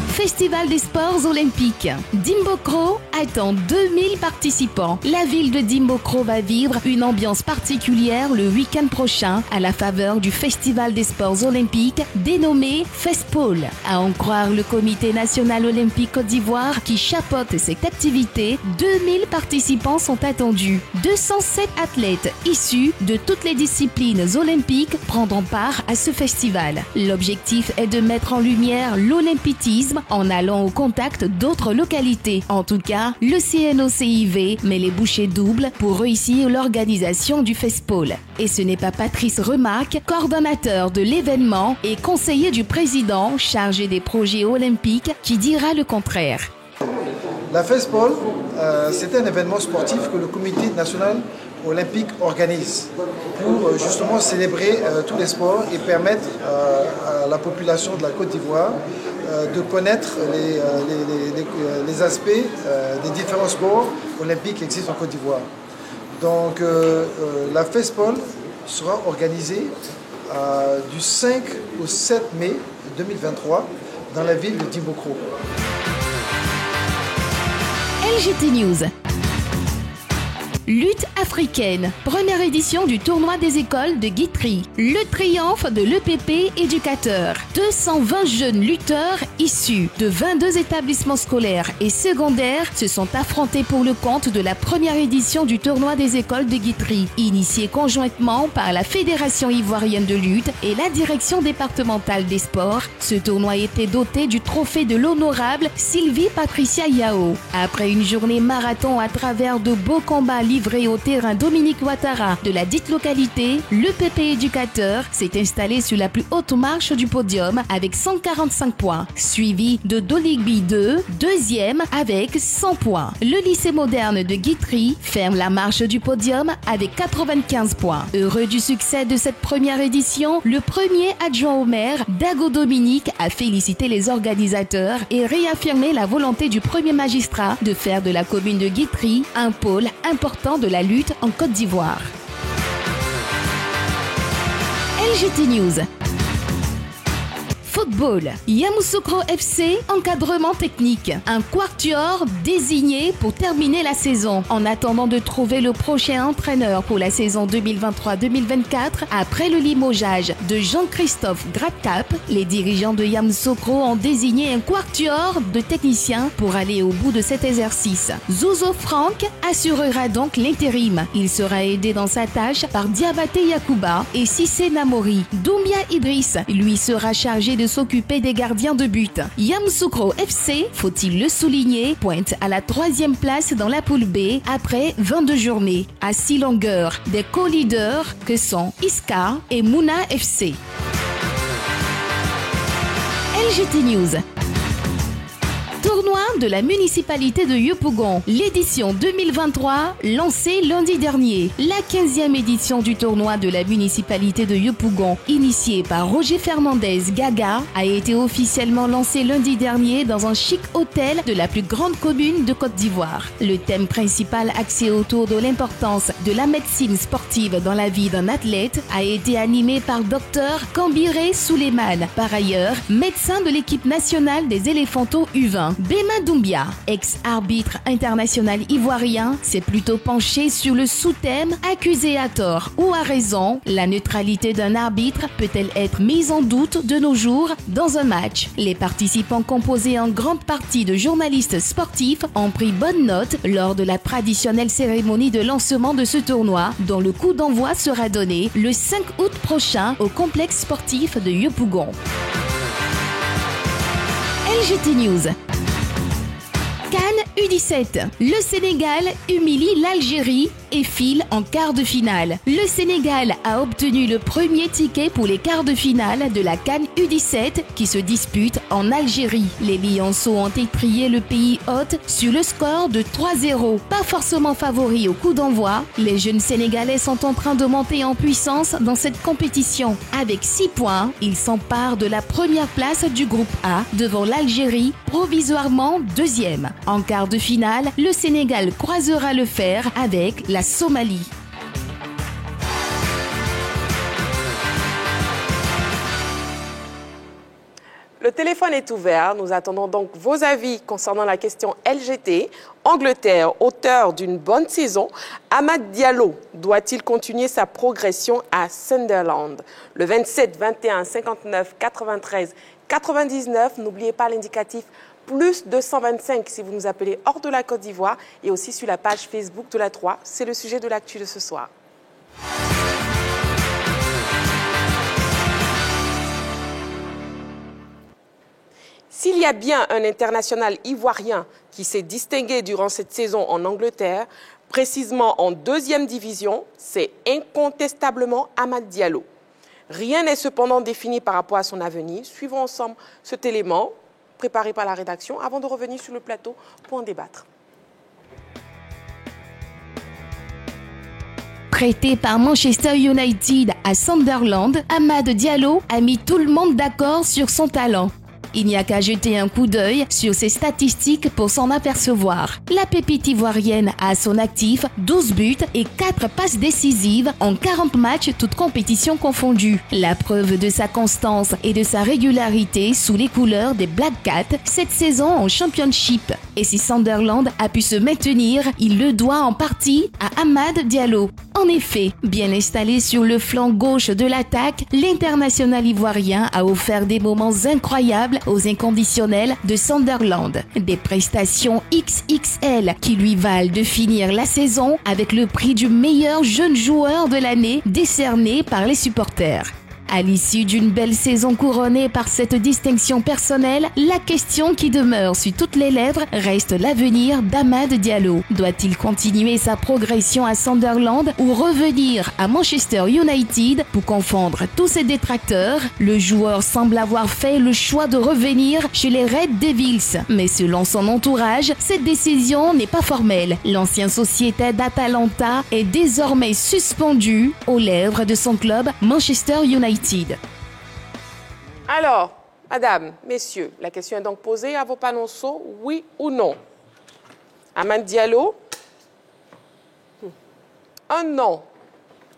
Speaker 5: Festival des sports olympiques. Dimbokro attend 2000 participants. La ville de Dimbokro va vivre une ambiance particulière le week-end prochain à la faveur du Festival des sports olympiques dénommé FESPOL. À en croire le Comité national olympique Côte d'Ivoire qui chapeaute cette activité, 2000 participants sont attendus. 207 athlètes issus de toutes les disciplines olympiques prendront part à ce festival. L'objectif est de mettre en lumière l'olympisme en allant au contact d'autres localités. En tout cas, le CNOCIV met les bouchées doubles pour réussir l'organisation du FESPOL. Et ce n'est pas Patrice Remarque, coordonnateur de l'événement et conseiller du président chargé des projets olympiques, qui dira le contraire.
Speaker 6: La FESPOL, c'est un événement sportif que le Comité national olympique organise pour justement célébrer tous les sports et permettre à la population de la Côte d'Ivoire de connaître les aspects des différents sports olympiques qui existent en Côte d'Ivoire. Donc la FESPOL sera organisée du 5 au 7 mai 2023 dans la ville de Dimbokro.
Speaker 5: LGT News. Lutte africaine, première édition du tournoi des écoles de Guitry. Le triomphe de l'EPP éducateur. 220 jeunes lutteurs issus de 22 établissements scolaires et secondaires se sont affrontés pour le compte de la première édition du tournoi des écoles de Guitry, initié conjointement par la Fédération ivoirienne de lutte et la direction départementale des sports. Ce tournoi était doté du trophée de l'honorable Sylvie Patricia Yao. Après une journée marathon à travers de beaux combats livré au terrain Dominique Ouattara de la dite localité, le PP éducateur s'est installé sur la plus haute marche du podium avec 145 points, suivi de Doligby 2, deuxième avec 100 points. Le lycée moderne de Guitry ferme la marche du podium avec 95 points. Heureux du succès de cette première édition, le premier adjoint au maire, Dago Dominique, a félicité les organisateurs et réaffirmé la volonté du premier magistrat de faire de la commune de Guitry un pôle important de la lutte en Côte d'Ivoire. LGT News. Football. Yamoussoukro FC, encadrement technique. Un quatuor désigné pour terminer la saison. En attendant de trouver le prochain entraîneur pour la saison 2023-2024, après le limogeage de Jean-Christophe Gradcap, les dirigeants de Yamoussoukro ont désigné un quatuor de techniciens pour aller au bout de cet exercice. Zouzo Franck assurera donc l'intérim. Il sera aidé dans sa tâche par Diabaté Yakouba et Sissé Namori. Doumbia Idriss, lui, sera chargé de s'occuper des gardiens de but. Yamoussoukro FC, faut-il le souligner, pointe à la 3e place dans la poule B après 22 journées, à 6 longueurs des co-leaders que sont Iska et Mouna FC. LGT News. Tournoi de la municipalité de Yopougon, l'édition 2023 lancée lundi dernier. La 15e édition du tournoi de la municipalité de Yopougon, initiée par Roger Fernandez Gaga, a été officiellement lancée lundi dernier dans un chic hôtel de la plus grande commune de Côte d'Ivoire. Le thème principal axé autour de l'importance de la médecine sportive dans la vie d'un athlète a été animé par Dr Kambiré Souleymane, par ailleurs médecin de l'équipe nationale des éléphantos U20. Bema Doumbia, ex-arbitre international ivoirien, s'est plutôt penché sur le sous-thème « Accusé à tort ou à raison, la neutralité d'un arbitre peut-elle être mise en doute de nos jours dans un match ?» Les participants, composés en grande partie de journalistes sportifs, ont pris bonne note lors de la traditionnelle cérémonie de lancement de ce tournoi, dont le coup d'envoi sera donné le 5 août prochain au complexe sportif de Yopougon. LGT News. CAN U17. Le Sénégal humilie l'Algérie et file en quart de finale. Le Sénégal a obtenu le premier ticket pour les quarts de finale de la CAN U17 qui se dispute en Algérie. Les Lionceaux ont étrié le pays hôte sur le score de 3-0. Pas forcément favoris au coup d'envoi, les jeunes Sénégalais sont en train de monter en puissance dans cette compétition. Avec 6 points, ils s'emparent de la première place du groupe A devant l'Algérie, provisoirement deuxième. En quart de finale, le Sénégal croisera le fer avec la Somalie.
Speaker 1: Le téléphone est ouvert. Nous attendons donc vos avis concernant la question LGT. Angleterre, auteur d'une bonne saison, Amad Diallo doit-il continuer sa progression à Sunderland? Le 27, 21, 59, 93, 99. N'oubliez pas l'indicatif plus 225 si vous nous appelez hors de la Côte d'Ivoire et aussi sur la page Facebook de la 3. C'est le sujet de l'actu de ce soir. S'il y a bien un international ivoirien qui s'est distingué durant cette saison en Angleterre, précisément en 2e division, c'est incontestablement Amad Diallo. Rien n'est cependant défini par rapport à son avenir. Suivons ensemble cet élément préparé par la rédaction avant de revenir sur le plateau pour en débattre.
Speaker 5: Prêté par Manchester United à Sunderland, Amad Diallo a mis tout le monde d'accord sur son talent. Il n'y a qu'à jeter un coup d'œil sur ses statistiques pour s'en apercevoir. La pépite ivoirienne a à son actif 12 buts et 4 passes décisives en 40 matchs, toutes compétitions confondues. La preuve de sa constance et de sa régularité sous les couleurs des Black Cats cette saison en Championship. Et si Sunderland a pu se maintenir, il le doit en partie à Amad Diallo. En effet, bien installé sur le flanc gauche de l'attaque, l'international ivoirien a offert des moments incroyables aux inconditionnels de Sunderland. Des prestations XXL qui lui valent de finir la saison avec le prix du meilleur jeune joueur de l'année décerné par les supporters. À l'issue d'une belle saison couronnée par cette distinction personnelle, la question qui demeure sur toutes les lèvres reste l'avenir d'Amad Diallo. Doit-il continuer sa progression à Sunderland ou revenir à Manchester United pour confondre tous ses détracteurs? Le joueur semble avoir fait le choix de revenir chez les Red Devils. Mais selon son entourage, cette décision n'est pas formelle. L'ancien sociétaire d'Atalanta est désormais suspendu aux lèvres de son club Manchester United.
Speaker 1: Alors, madame, messieurs, la question est donc posée à vos panonceaux, oui ou non? Amad Diallo? Un non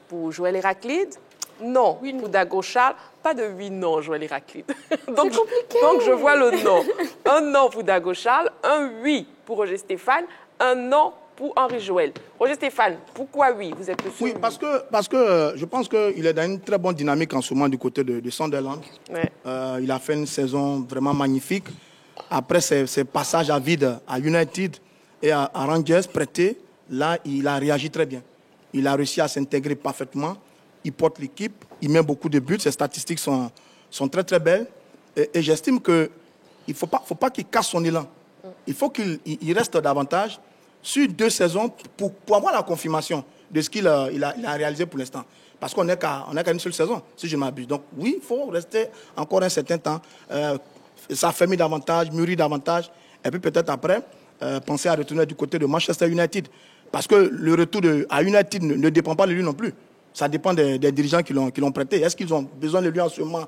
Speaker 1: pour Joël Héraclide, non oui, pour Dago Charles, pas de oui non Joël Héraclide. donc je vois le non. Un non pour Dago Charles, un oui pour Roger Stéphane, un non pour Henri Joël. Roger Stéphane, pourquoi oui? Vous êtes
Speaker 3: oui, parce que je pense qu'il est dans une très bonne dynamique en ce moment du côté de Sunderland. Ouais. Il a fait une saison vraiment magnifique. Après ses passages à vide à United et à Rangers prêtés, là, il a réagi très bien. Il a réussi à s'intégrer parfaitement. Il porte l'équipe, il met beaucoup de buts. Ses statistiques sont très, très belles. Et j'estime qu'il ne faut pas qu'il casse son élan. Il faut qu'il reste davantage sur 2 saisons pour avoir la confirmation de ce qu'il a réalisé pour l'instant. Parce qu'on n'est qu'à une seule saison, si je m'abuse. Donc oui, il faut rester encore un certain temps, s'affermir davantage, mûrir davantage, et puis peut-être après, penser à retourner du côté de Manchester United. Parce que le retour à United ne dépend pas de lui non plus. Ça dépend des dirigeants qui l'ont prêté. Est-ce qu'ils ont besoin de lui en ce moment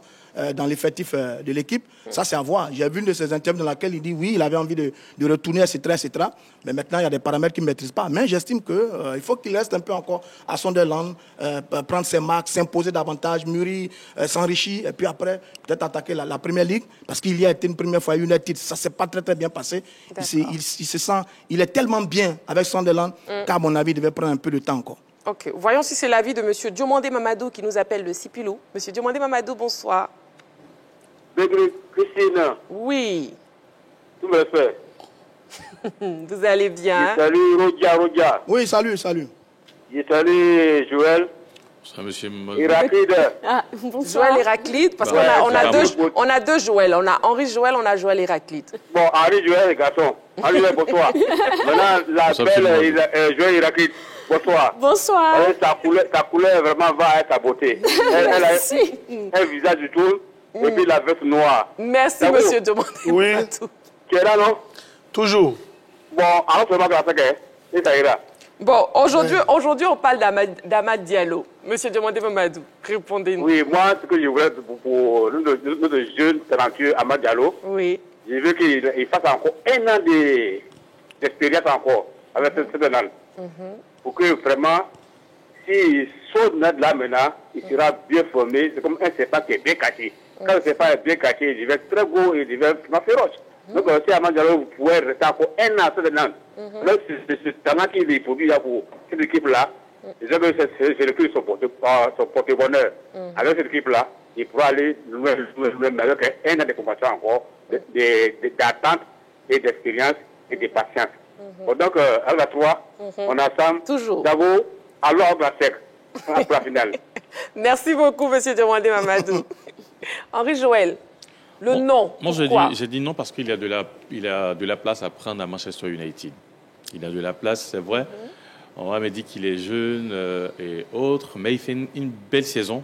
Speaker 3: dans l'effectif de l'équipe? Ça, c'est à voir. J'ai vu une de ses interviews dans laquelle il dit oui, il avait envie de retourner, etc., etc. Mais maintenant, il y a des paramètres qu'il ne maîtrise pas. Mais j'estime qu'il faut qu'il reste un peu encore à Sunderland, prendre ses marques, s'imposer davantage, mûrir, s'enrichir, et puis après, peut-être attaquer la Première Ligue. Parce qu'il y a été une première fois à United. Ça ne s'est pas très, très bien passé. Il se sent... Il est tellement bien avec Sunderland qu'à mon avis, il devait prendre un peu de temps encore.
Speaker 1: Ok, voyons si c'est l'avis de M. Diomandé Mamadou qui nous appelle de Sipilou. M. Diomandé Mamadou, bonsoir.
Speaker 8: Christine.
Speaker 1: Oui.
Speaker 8: Tout me fait.
Speaker 1: Vous allez bien?
Speaker 8: Salut Rodia.
Speaker 3: Oui, salut.
Speaker 8: Je salue Joël.
Speaker 4: Ça, monsieur
Speaker 8: Héraclide.
Speaker 1: Ah, Joël Héraclide, parce qu'on a deux Joël. On a Henri Joël, on a Joël Héraclide.
Speaker 8: Bon, Henri Joël, garçon. Henri Joël, bonsoir. Maintenant, la belle Joël Héraclide. Bonsoir.
Speaker 2: Bonsoir.
Speaker 8: Sa couleur vraiment va avec sa beauté. Elle a un visage du tout et puis la veste noire.
Speaker 1: Merci, monsieur Demandé.
Speaker 7: Oui.
Speaker 8: Tu es là, non?
Speaker 7: Toujours.
Speaker 8: Bon, alors seulement grâce à et ça ira.
Speaker 1: Bon, aujourd'hui, on parle d'Amad Diallo. Monsieur Demandé Mamadou, répondez-nous.
Speaker 8: Oui, moi, ce que je voulais pour notre jeune talentueux Amad Diallo,
Speaker 1: oui.
Speaker 8: Je veux qu'il fasse encore 1 an d'expérience encore avec cette année. Pour que vraiment, s'il saute là maintenant, il sera bien formé. C'est comme un serpent qui est bien caché. Quand le serpent est bien caché, il devient très beau et il devient vraiment féroce. Donc, si Amad Diallo, vous pouvez rester encore 1 an à cette année. Là, c'est ce talent qu'il est produit pour cette équipe-là. Je sais que c'est le plus son porte-bonheur. Avec cette équipe-là, il pourra aller avec 1 an de formation encore, d'attente et d'expérience et de patience. Donc, à la 3, on a ensemble.
Speaker 1: Toujours.
Speaker 8: D'abord, alors on va sec pour la finale.
Speaker 1: Merci beaucoup, monsieur Demandé Mamadou. Henri Joël. Le non,
Speaker 4: moi
Speaker 1: pourquoi?
Speaker 4: j'ai dit non parce qu'il a de la place à prendre à Manchester United. Il a de la place, c'est vrai. On m'a dit qu'il est jeune et autres, mais il fait une belle saison.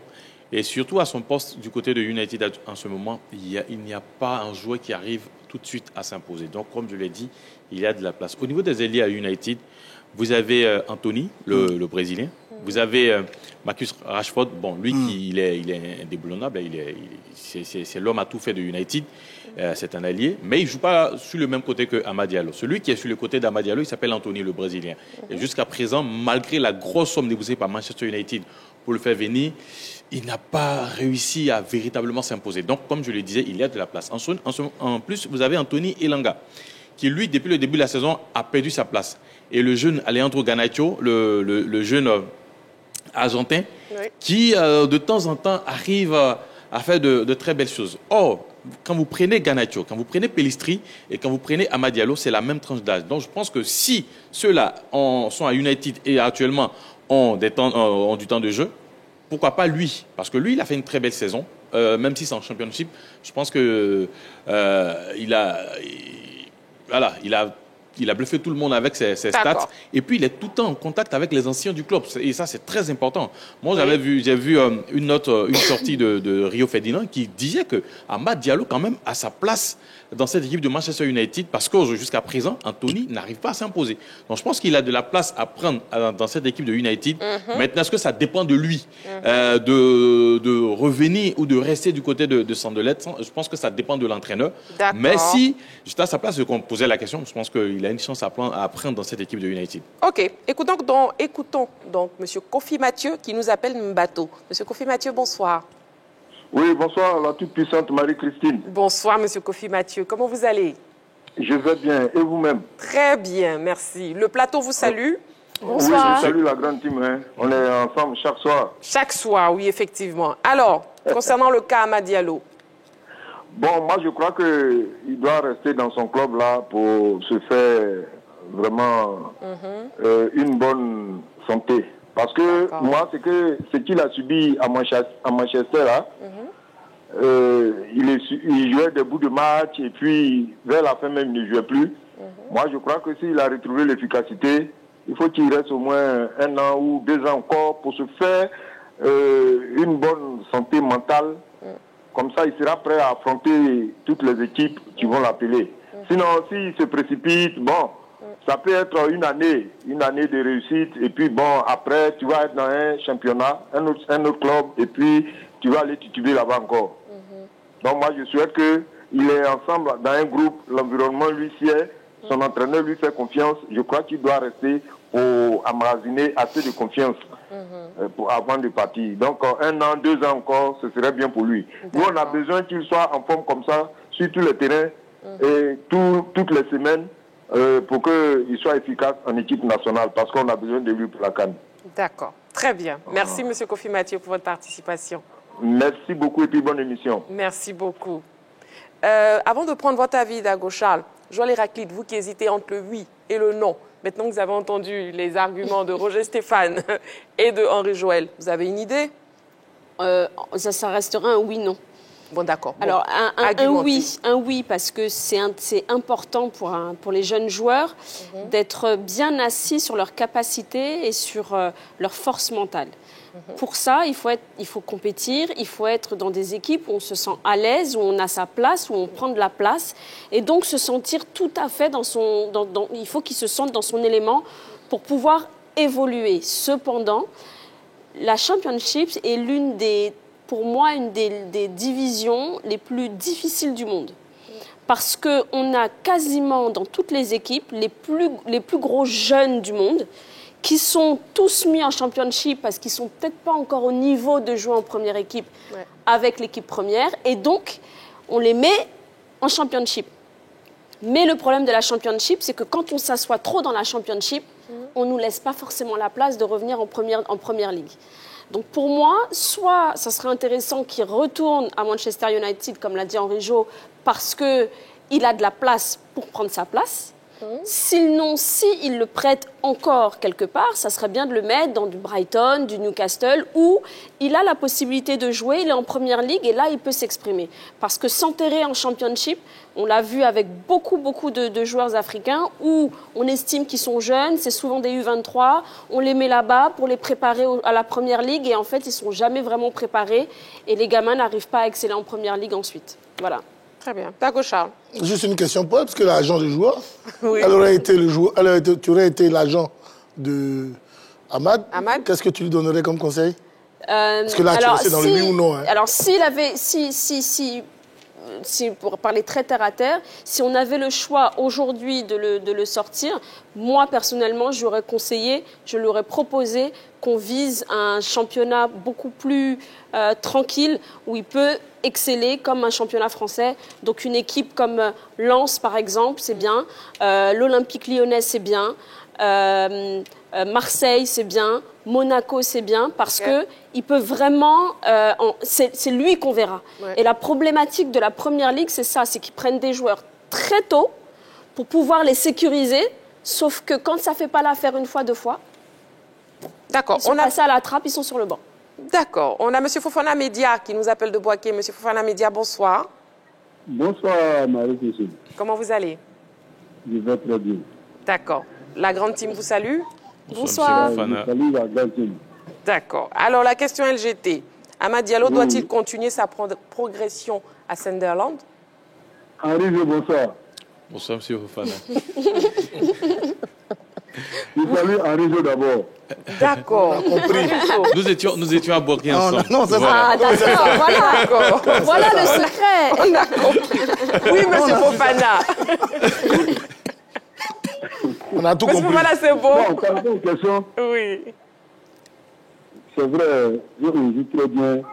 Speaker 4: Et surtout à son poste du côté de United en ce moment, il n'y a pas un joueur qui arrive tout de suite à s'imposer. Donc, comme je l'ai dit, il y a de la place. Au niveau des ailiers à United, vous avez Anthony, le Brésilien. Vous avez Marcus Rashford. Bon, lui, il est indéboulonnable. C'est l'homme à tout fait de United. C'est un allié. Mais il ne joue pas sur le même côté que Amad Diallo. Celui qui est sur le côté d'Amad Diallo, il s'appelle Anthony, le Brésilien. Et jusqu'à présent, malgré la grosse somme déboursée par Manchester United pour le faire venir, il n'a pas réussi à véritablement s'imposer. Donc, comme je le disais, il y a de la place. En plus, vous avez Anthony Elanga, qui, lui, depuis le début de la saison, a perdu sa place. Et le jeune Alejandro Garnacho, le jeune argentin, qui, de temps en temps, arrive à faire de très belles choses. Or, quand vous prenez Garnacho, quand vous prenez Pellistri et quand vous prenez Amad Diallo, c'est la même tranche d'âge. Donc, je pense que si ceux-là sont à United et actuellement ont du temps de jeu, pourquoi pas lui? Parce que lui, il a fait une très belle saison, même si c'est en championship. Je pense que il a bluffé tout le monde avec ses stats. Et puis, il est tout le temps en contact avec les anciens du club. Et ça, c'est très important. Moi, j'ai vu une sortie de Rio Ferdinand qui disait que Amad Diallo, quand même, a sa place dans cette équipe de Manchester United parce que jusqu'à présent, Anthony n'arrive pas à s'imposer. Donc, je pense qu'il a de la place à prendre dans cette équipe de United. Maintenant, est-ce que ça dépend de lui de revenir ou de rester du côté de Sunderland? Je pense que ça dépend de l'entraîneur. Mais si j'étais à sa place, qu'on posait la question, je pense qu'il a une chance à prendre dans cette équipe de United.
Speaker 1: OK. Écoutons donc M. Kofi Mathieu qui nous appelle Mbato. M. Kofi Mathieu, bonsoir.
Speaker 9: Oui, bonsoir, la toute-puissante Marie-Christine.
Speaker 1: Bonsoir, M. Kofi Mathieu. Comment vous allez?
Speaker 9: Je vais bien. Et vous-même?
Speaker 1: Très bien, merci. Le plateau vous salue.
Speaker 9: Bonsoir. Oui, je salue la grande team. Hein. On est ensemble chaque soir.
Speaker 1: Chaque soir, oui, effectivement. Alors, concernant le cas Amad Diallo.
Speaker 9: Bon, moi, je crois qu'il doit rester dans son club là pour se faire vraiment une bonne santé. Parce que moi, ce qu'il a subi à Manchester là, il jouait des bouts de match et puis vers la fin même, il ne jouait plus. Moi, je crois que s'il a retrouvé l'efficacité, il faut qu'il reste au moins 1 an ou 2 ans encore pour se faire une bonne santé mentale. Comme ça, il sera prêt à affronter toutes les équipes qui vont l'appeler. Sinon, s'il se précipite, bon, ça peut être une année de réussite. Et puis, bon, après, tu vas être dans un championnat, un autre club, et puis tu vas aller tituber là-bas encore. Donc, moi, je souhaite qu'il est ensemble dans un groupe, l'environnement lui sied, son entraîneur lui fait confiance. Je crois qu'il doit rester pour emmagasiner assez de confiance avant de partir. Donc, 1 an, 2 ans encore, ce serait bien pour lui. Nous, on a besoin qu'il soit en forme comme ça, sur tous les terrains, et toutes les semaines, pour qu'il soit efficace en équipe nationale, parce qu'on a besoin de lui pour la CAN.
Speaker 1: D'accord, très bien. Merci, M. Kofi Mathieu, pour votre participation.
Speaker 9: Merci beaucoup et puis bonne émission.
Speaker 1: Merci beaucoup. Avant de prendre votre avis, Dago Charles, Joël Héraclite, vous qui hésitez entre le oui et le non, maintenant que vous avez entendu les arguments de Roger Stéphane et de Henri Joël, vous avez une idée?
Speaker 2: Ça restera un oui-non.
Speaker 1: Bon, d'accord. Bon,
Speaker 2: alors, un oui, parce que c'est important pour les jeunes joueurs d'être bien assis sur leurs capacités et sur leur force mentale. Pour ça, il faut compétir, il faut être dans des équipes où on se sent à l'aise, où on a sa place, où on prend de la place, et donc se sentir tout à fait il faut qu'il se sente dans son élément pour pouvoir évoluer. Cependant, la Championship est pour moi, une des divisions les plus difficiles du monde. Parce qu'on a quasiment dans toutes les équipes les plus gros jeunes du monde qui sont tous mis en Championship parce qu'ils ne sont peut-être pas encore au niveau de jouer en première équipe avec l'équipe première. Et donc, on les met en Championship. Mais le problème de la Championship, c'est que quand on s'assoit trop dans la Championship, on ne nous laisse pas forcément la place de revenir en première ligue. Donc pour moi, soit ça serait intéressant qu'il retourne à Manchester United, comme l'a dit Henri Jo, parce qu'il a de la place pour prendre sa place, Sinon, s'il le prête encore quelque part, ça serait bien de le mettre dans du Brighton, du Newcastle, où il a la possibilité de jouer, il est en première ligue et là, il peut s'exprimer. Parce que s'enterrer en championship, on l'a vu avec beaucoup de joueurs africains où on estime qu'ils sont jeunes, c'est souvent des U23, on les met là-bas pour les préparer à la première ligue et en fait, ils ne sont jamais vraiment préparés et les gamins n'arrivent pas à exceller en première ligue ensuite. Voilà.
Speaker 1: Très bien. D'accord, Charles.
Speaker 7: Juste une question pour elle, parce que l'agent du joueur,
Speaker 1: Oui.
Speaker 7: elle aurait été le joueur, tu aurais été l'agent de Ahmad. Qu'est-ce que tu lui donnerais comme conseil? Parce que là, tu restais dans le oui ou non. Hein.
Speaker 2: Alors, s'il avait, pour parler très terre à terre, si on avait le choix aujourd'hui de le sortir, moi personnellement, je lui aurais proposé qu'on vise un championnat beaucoup plus tranquille, où il peut exceller comme un championnat français. Donc une équipe comme Lens, par exemple, c'est bien. L'Olympique lyonnais, c'est bien. Marseille, c'est bien. Monaco, c'est bien, parce qu'il peut vraiment... c'est lui qu'on verra. Ouais. Et la problématique de la Première Ligue, c'est ça, c'est qu'ils prennent des joueurs très tôt pour pouvoir les sécuriser, sauf que quand ça ne fait pas l'affaire une fois, deux fois, ils sont passés à la trappe, ils sont sur le banc.
Speaker 1: D'accord. On a M. Fofana Média qui nous appelle de Boaké. M. Fofana Média, bonsoir.
Speaker 10: Bonsoir, Marie-Christine.
Speaker 1: Comment vous allez?
Speaker 10: Je vais très bien.
Speaker 1: D'accord. La grande team vous salue.
Speaker 2: Bonsoir.
Speaker 10: Je salue la grande team.
Speaker 1: D'accord. Alors, la question LGT. Amad Diallo doit-il continuer sa progression à Sunderland?
Speaker 10: Henri, bonsoir.
Speaker 4: Bonsoir, M. Fofana.
Speaker 10: Je salue Henri d'abord.
Speaker 1: D'accord.
Speaker 4: Nous étions à Boaké ensemble.
Speaker 7: Non, c'est
Speaker 2: ça. Ah, d'accord. Voilà le secret.
Speaker 1: On a compris. Oui, M. Fofana.
Speaker 7: On a tout compris.
Speaker 1: Fofana, c'est bon.
Speaker 10: Non, par rapport aux questions,
Speaker 1: oui.
Speaker 10: C'est vrai, je réagis très bien.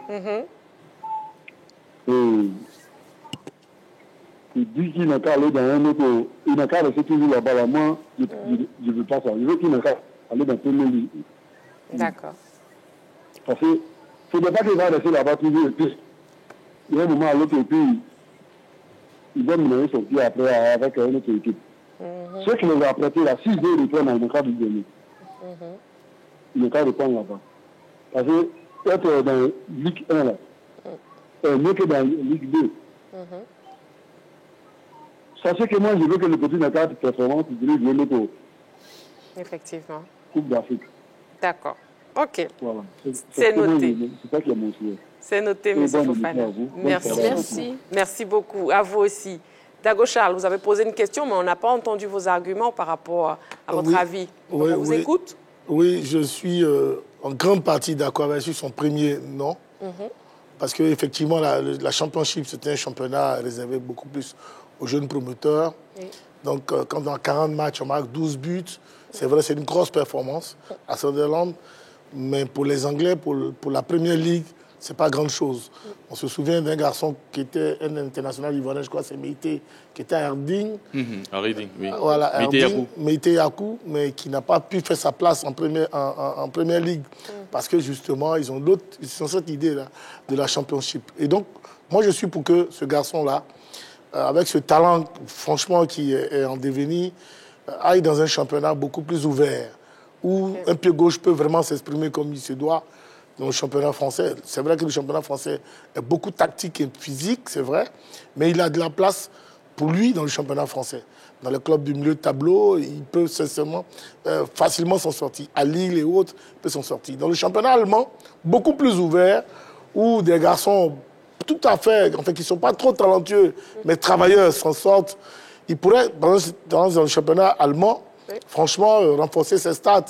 Speaker 10: Et il dit qu'il n'a qu'à aller dans un autre... Il n'a qu'à rester toujours là-bas. Là. Moi, je ne veux pas ça. Je veux qu'il n'a qu'à aller dans une autre ligue.
Speaker 1: D'accord.
Speaker 10: Parce que ce n'est pas qu'il va rester là-bas toujours. Et puis, il y a un moment à l'autre, et puis, il va me sortir après avec une autre équipe. Ceux qui les ont prêtés là, 6 2 reprennent, il n'a qu'à lui donner. Il n'a qu'à reprendre là-bas. Parce que être dans la Ligue 1 là, mieux que dans la Ligue 2. Sachez que moi, je veux que le petit n'a pas de performance, il dirige le pour
Speaker 1: effectivement.
Speaker 10: Coupe d'Afrique.
Speaker 1: D'accord. OK.
Speaker 10: Voilà.
Speaker 1: C'est noté.
Speaker 10: C'est ça qui est mon souhait.
Speaker 1: C'est noté, M. Fofana. Merci. Merci beaucoup. À vous aussi. Dago Charles, vous avez posé une question, mais on n'a pas entendu vos arguments par rapport à votre avis. On vous écoute?
Speaker 7: Oui, je suis en grande partie d'accord avec son premier non. Parce qu'effectivement, la Championship, c'était un championnat réservé beaucoup plus aux jeunes promoteurs. Donc, quand dans 40 matchs, on marque 12 buts, c'est vrai, c'est une grosse performance à Sunderland. Mais pour les Anglais, pour la Première Ligue, ce n'est pas grand-chose. On se souvient d'un garçon qui était un international ivoirien, je crois, c'est Meïté, qui était à Erding.
Speaker 4: À Reading, oui.
Speaker 7: Voilà, Meïté Yakou, mais qui n'a pas pu faire sa place en première Ligue. Parce que justement, ils ont cette idée-là de la Championship. Et donc, moi, je suis pour que ce garçon-là, avec ce talent, franchement, qui est en devenir, aille dans un championnat beaucoup plus ouvert, où un pied gauche peut vraiment s'exprimer comme il se doit dans le championnat français. C'est vrai que le championnat français est beaucoup tactique et physique, c'est vrai, mais il a de la place pour lui dans le championnat français. Dans le club du milieu de tableau, il peut sincèrement, facilement s'en sortir. À Lille et autres, il peut s'en sortir. Dans le championnat allemand, beaucoup plus ouvert, où des garçons tout à fait, en fait, qui ne sont pas trop talentueux, mais travailleurs s'en sortent. Il pourrait, dans le championnat allemand, franchement, renforcer ses stats.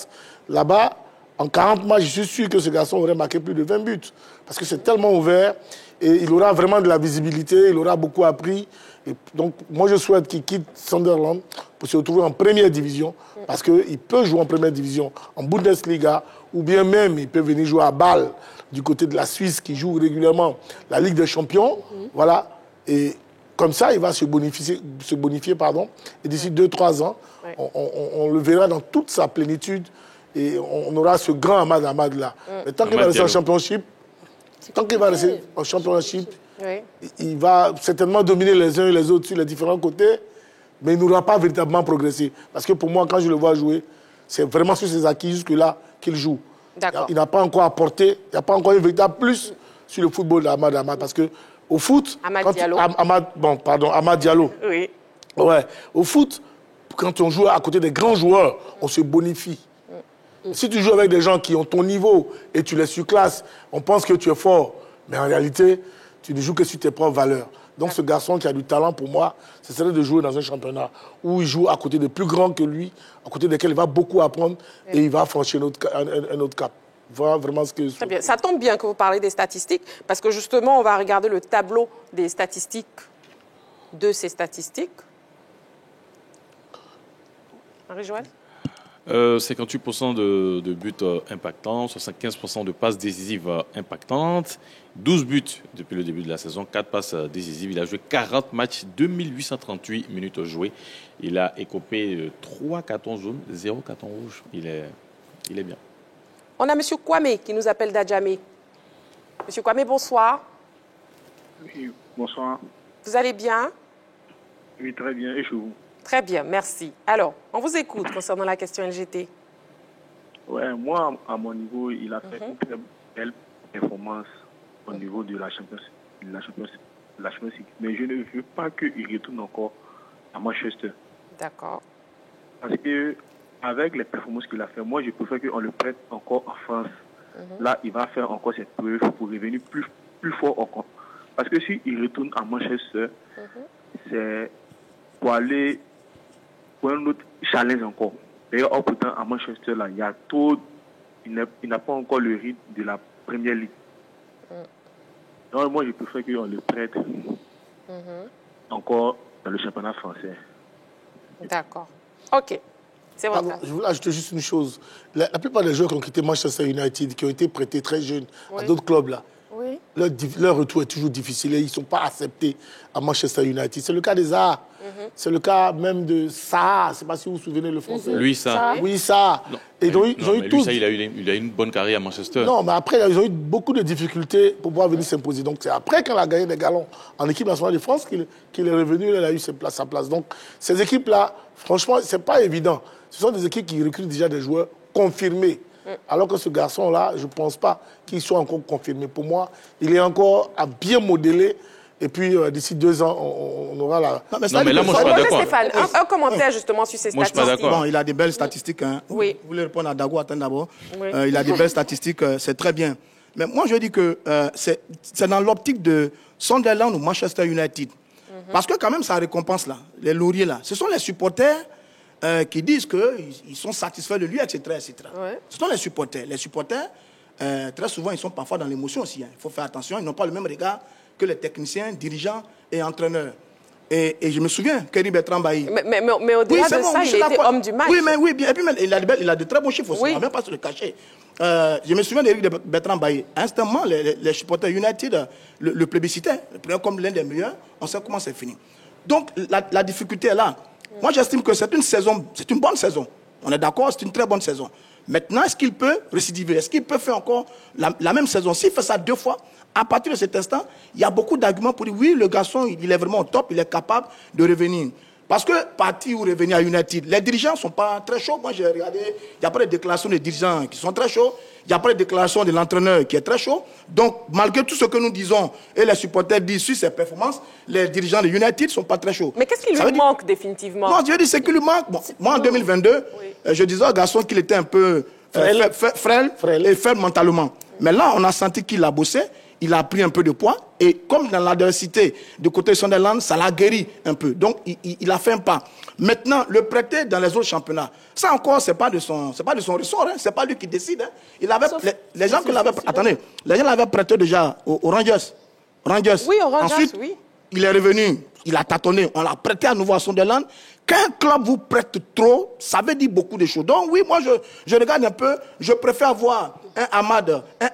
Speaker 7: Là-bas, en 40 matchs, je suis sûr que ce garçon aurait marqué plus de 20 buts. Parce que c'est tellement ouvert et il aura vraiment de la visibilité, il aura beaucoup appris. Et donc, moi, je souhaite qu'il quitte Sunderland pour se retrouver en première division. Parce qu'il peut jouer en première division, en Bundesliga, ou bien même, il peut venir jouer à Bâle, du côté de la Suisse, qui joue régulièrement la Ligue des Champions. Voilà. Et comme ça, il va se bonifier. Et d'ici 2-3 ans, on le verra dans toute sa plénitude. Et on aura ce grand Ahmad là. Mais tant qu'il va rester en Championship, il va certainement dominer les uns et les autres sur les différents côtés. mais il n'aura pas véritablement progressé. Parce que pour moi, quand je le vois jouer, c'est vraiment sur ses acquis jusque-là qu'il joue. Il n'a pas encore apporté, il n'y a pas encore un véritable plus sur le football d'Amad Amad. Parce qu'au foot...
Speaker 1: Amad Diallo.
Speaker 7: Amad Diallo.
Speaker 1: Oui.
Speaker 7: Ouais. Au foot, quand on joue à côté des grands joueurs, on se bonifie. Si tu joues avec des gens qui ont ton niveau et tu les surclasses, on pense que tu es fort. Mais en réalité, tu ne joues que sur tes propres valeurs. Donc ce garçon qui a du talent, pour moi, ce serait de jouer dans un championnat où il joue à côté de plus grands que lui, à côté desquels il va beaucoup apprendre et il va franchir un autre cap. Voilà vraiment ce que...
Speaker 1: Très bien. Ça tombe bien que vous parlez des statistiques, parce que justement, on va regarder le tableau des statistiques, de ces statistiques. Marie-Joëlle ?
Speaker 4: 58% de buts impactants, 75% de passes décisives impactantes, 12 buts depuis le début de la saison, 4 passes décisives. Il a joué 40 matchs, 2838 minutes jouées. Il a écopé 3 cartons jaunes, 0 carton rouge. Il est bien.
Speaker 1: On a M. Kwame qui nous appelle d'Adjamé. M. Kwame, bonsoir.
Speaker 11: Oui, bonsoir.
Speaker 1: Vous allez bien?
Speaker 11: Oui, très bien. Et chez vous?
Speaker 1: Très bien, merci. Alors, on vous écoute concernant la question LGT.
Speaker 11: Ouais, moi, à mon niveau, il a fait une très belle performance au niveau de la Champions League. Mais je ne veux pas qu'il retourne encore à Manchester.
Speaker 1: D'accord.
Speaker 11: Parce que avec les performances qu'il a fait, moi, je préfère qu'on le prête encore en France. Là, il va faire encore cette preuve pour revenir plus fort encore. Parce que s'il retourne à Manchester, c'est pour aller pour un autre challenge encore. D'ailleurs, pourtant, à Manchester, là, il y a trop... Il n'a pas encore le rythme de la Première Ligue. Donc, moi, je préfère qu'on le prête encore dans le championnat français.
Speaker 1: D'accord. OK. C'est vrai.
Speaker 7: Je voulais ajouter juste une chose. La plupart des joueurs qui ont quitté Manchester United, qui ont été prêtés très jeunes à d'autres clubs, là, leur retour est toujours difficile et ils ne sont pas acceptés à Manchester United. C'est le cas des Zaha. C'est le cas même de Saha. Je ne sais pas si vous vous souvenez le français.
Speaker 4: Lui, ça.
Speaker 7: Oui, ça.
Speaker 4: Et donc, il a eu une bonne carrière à Manchester.
Speaker 7: Non, mais après, ils ont eu beaucoup de difficultés pour pouvoir venir s'imposer. Donc, c'est après qu'il a gagné des galons en équipe nationale de France qu'il est revenu et il a eu sa place. Donc, ces équipes-là, franchement, ce n'est pas évident. Ce sont des équipes qui recrutent déjà des joueurs confirmés. Alors que ce garçon-là, je ne pense pas qu'il soit encore confirmé. Pour moi, il est encore à bien modeler. Et puis, d'ici 2 ans, on aura la...
Speaker 4: Non, mais là, moi, je suis pas d'accord.
Speaker 1: Stéphane, un commentaire justement sur ces statistiques.
Speaker 4: Moi, je suis pas d'accord.
Speaker 3: Bon, il a des belles statistiques. Hein.
Speaker 1: Oui.
Speaker 3: Vous voulez répondre à Dago, attendez d'abord.
Speaker 1: Oui.
Speaker 3: Il a des belles statistiques, c'est très bien. Mais moi, je dis que c'est dans l'optique de Sunderland ou Manchester United. Parce que quand même, ça récompense là, les lauriers là. Ce sont les supporters qui disent qu'ils sont satisfaits de lui, etc. etc.
Speaker 1: Ouais.
Speaker 3: Ce sont les supporters. Les supporters, très souvent, ils sont parfois dans l'émotion aussi. Hein. Il faut faire attention, ils n'ont pas le même regard que les techniciens, dirigeants et entraîneurs. Et je me souviens, Kerry Bertrand Bailly.
Speaker 1: Mais au-delà de ça, il était homme du match.
Speaker 3: Oui, bien. Et puis, il a de très bons chiffres aussi. On ne va même pas se le cacher. Je me souviens d'Éric Bertrand Bailly. Instamment, les supporters United le plébiscitaient, le prenaient comme l'un des meilleurs. On sait comment c'est fini. Donc, la difficulté est là. Moi, j'estime que c'est une bonne saison. On est d'accord, c'est une très bonne saison. Maintenant, est-ce qu'il peut récidiver? Est-ce qu'il peut faire encore la même saison? S'il fait ça 2 fois, à partir de cet instant, il y a beaucoup d'arguments pour dire oui, le garçon, il est vraiment au top, il est capable de revenir. Parce que partir ou revenir à United, les dirigeants ne sont pas très chauds. Moi, j'ai regardé, il y a pas de déclarations des dirigeants qui sont très chauds. Il n'y a pas de déclaration de l'entraîneur qui est très chaud. Donc, malgré tout ce que nous disons et les supporters disent sur ses performances, les dirigeants de United ne sont pas très chauds.
Speaker 1: Mais qu'est-ce qui lui manque définitivement?
Speaker 3: Non, je dis ce qui lui manque. Bon, moi, en 2022, je disais au garçon qu'il était un peu frêle et faible mentalement. Mais là, on a senti qu'il a bossé. Il a pris un peu de poids et comme dans l'adversité du côté de Sunderland, ça l'a guéri un peu. Donc, il a fait un pas. Maintenant, le prêter dans les autres championnats, ça encore, c'est pas de son ressort. Hein. C'est pas lui qui décide. Hein. Il avait, les gens qui l'avaient... Attendez, les gens l'avaient prêté déjà aux Rangers.
Speaker 1: Oui, aux Rangers,
Speaker 3: ensuite,
Speaker 1: oui.
Speaker 3: Il est revenu, il a tâtonné, on l'a prêté à nouveau à Sunderland. Qu'un club vous prête trop, ça veut dire beaucoup de choses. Donc oui, moi je regarde un peu, je préfère avoir un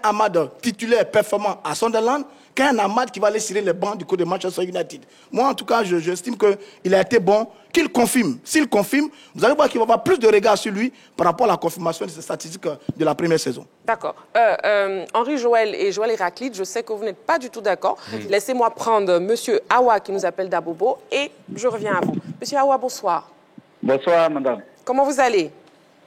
Speaker 3: Amad titulaire performant à Sunderland qu'un Amad qui va aller cirer les bancs du côté de Manchester United. Moi en tout cas, j'estime qu'il a été bon, qu'il confirme. S'il confirme, vous allez voir qu'il va y avoir plus de regards sur lui par rapport à la confirmation de ces statistiques de la première saison.
Speaker 1: D'accord. Henri Joël et Joël Héraclite, je sais que vous n'êtes pas du tout d'accord. Laissez-moi prendre M. Awa qui nous appelle d'Abobo et je reviens à vous. Monsieur Awa, bonsoir.
Speaker 12: Bonsoir, madame.
Speaker 1: Comment vous allez?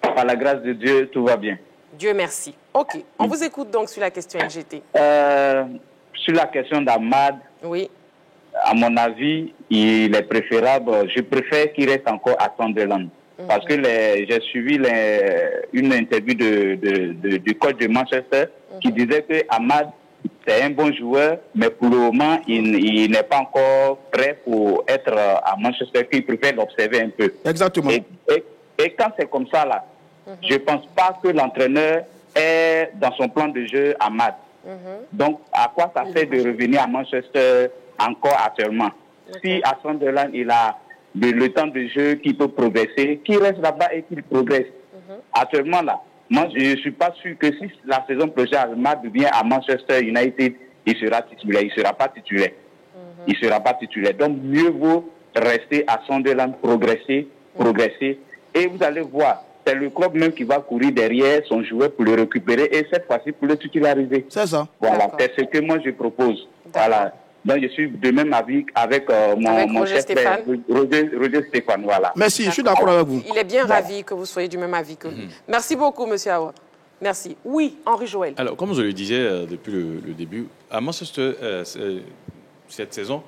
Speaker 12: Par la grâce de Dieu, tout va bien.
Speaker 1: Dieu merci. OK. On vous écoute donc sur la question LGT.
Speaker 12: Sur la question d'Ahmad,
Speaker 1: oui.
Speaker 12: À mon avis, il est préférable, je préfère qu'il reste encore à Sunderland. Parce que j'ai suivi une interview du coach de Manchester qui disait que Ahmad, c'est un bon joueur, mais pour le moment, il n'est pas encore prêt pour être à Manchester, qu'il préfère l'observer un peu.
Speaker 3: Exactement.
Speaker 12: Et quand c'est comme ça, là, je ne pense pas que l'entraîneur est dans son plan de jeu Ahmad. Donc, à quoi ça fait de revenir à Manchester encore actuellement? Si à Sunderland, il a le temps de jeu qui peut progresser, qu'il reste là-bas et qu'il progresse. Actuellement, là, moi, je ne suis pas sûr que si la saison prochaine, Ahmad vient à Manchester United, il sera titulaire. Il ne sera pas titulaire. Il ne sera pas titulaire. Donc, mieux vaut rester à Sunderland, progresser. Et vous allez voir, c'est le club même qui va courir derrière son joueur pour le récupérer et cette fois-ci pour le titulariser.
Speaker 3: C'est ça.
Speaker 12: Voilà, c'est ce que moi je propose. Voilà. Donc je suis de même avis avec mon chef Roger Stéphane. Voilà.
Speaker 3: Merci, je suis d'accord avec vous.
Speaker 1: Il est bien ravi que vous soyez du même avis que lui. Merci beaucoup, monsieur Awa. Merci. Oui, Henri Joël.
Speaker 4: Alors, comme je le disais depuis le début, à Manchester, cette saison,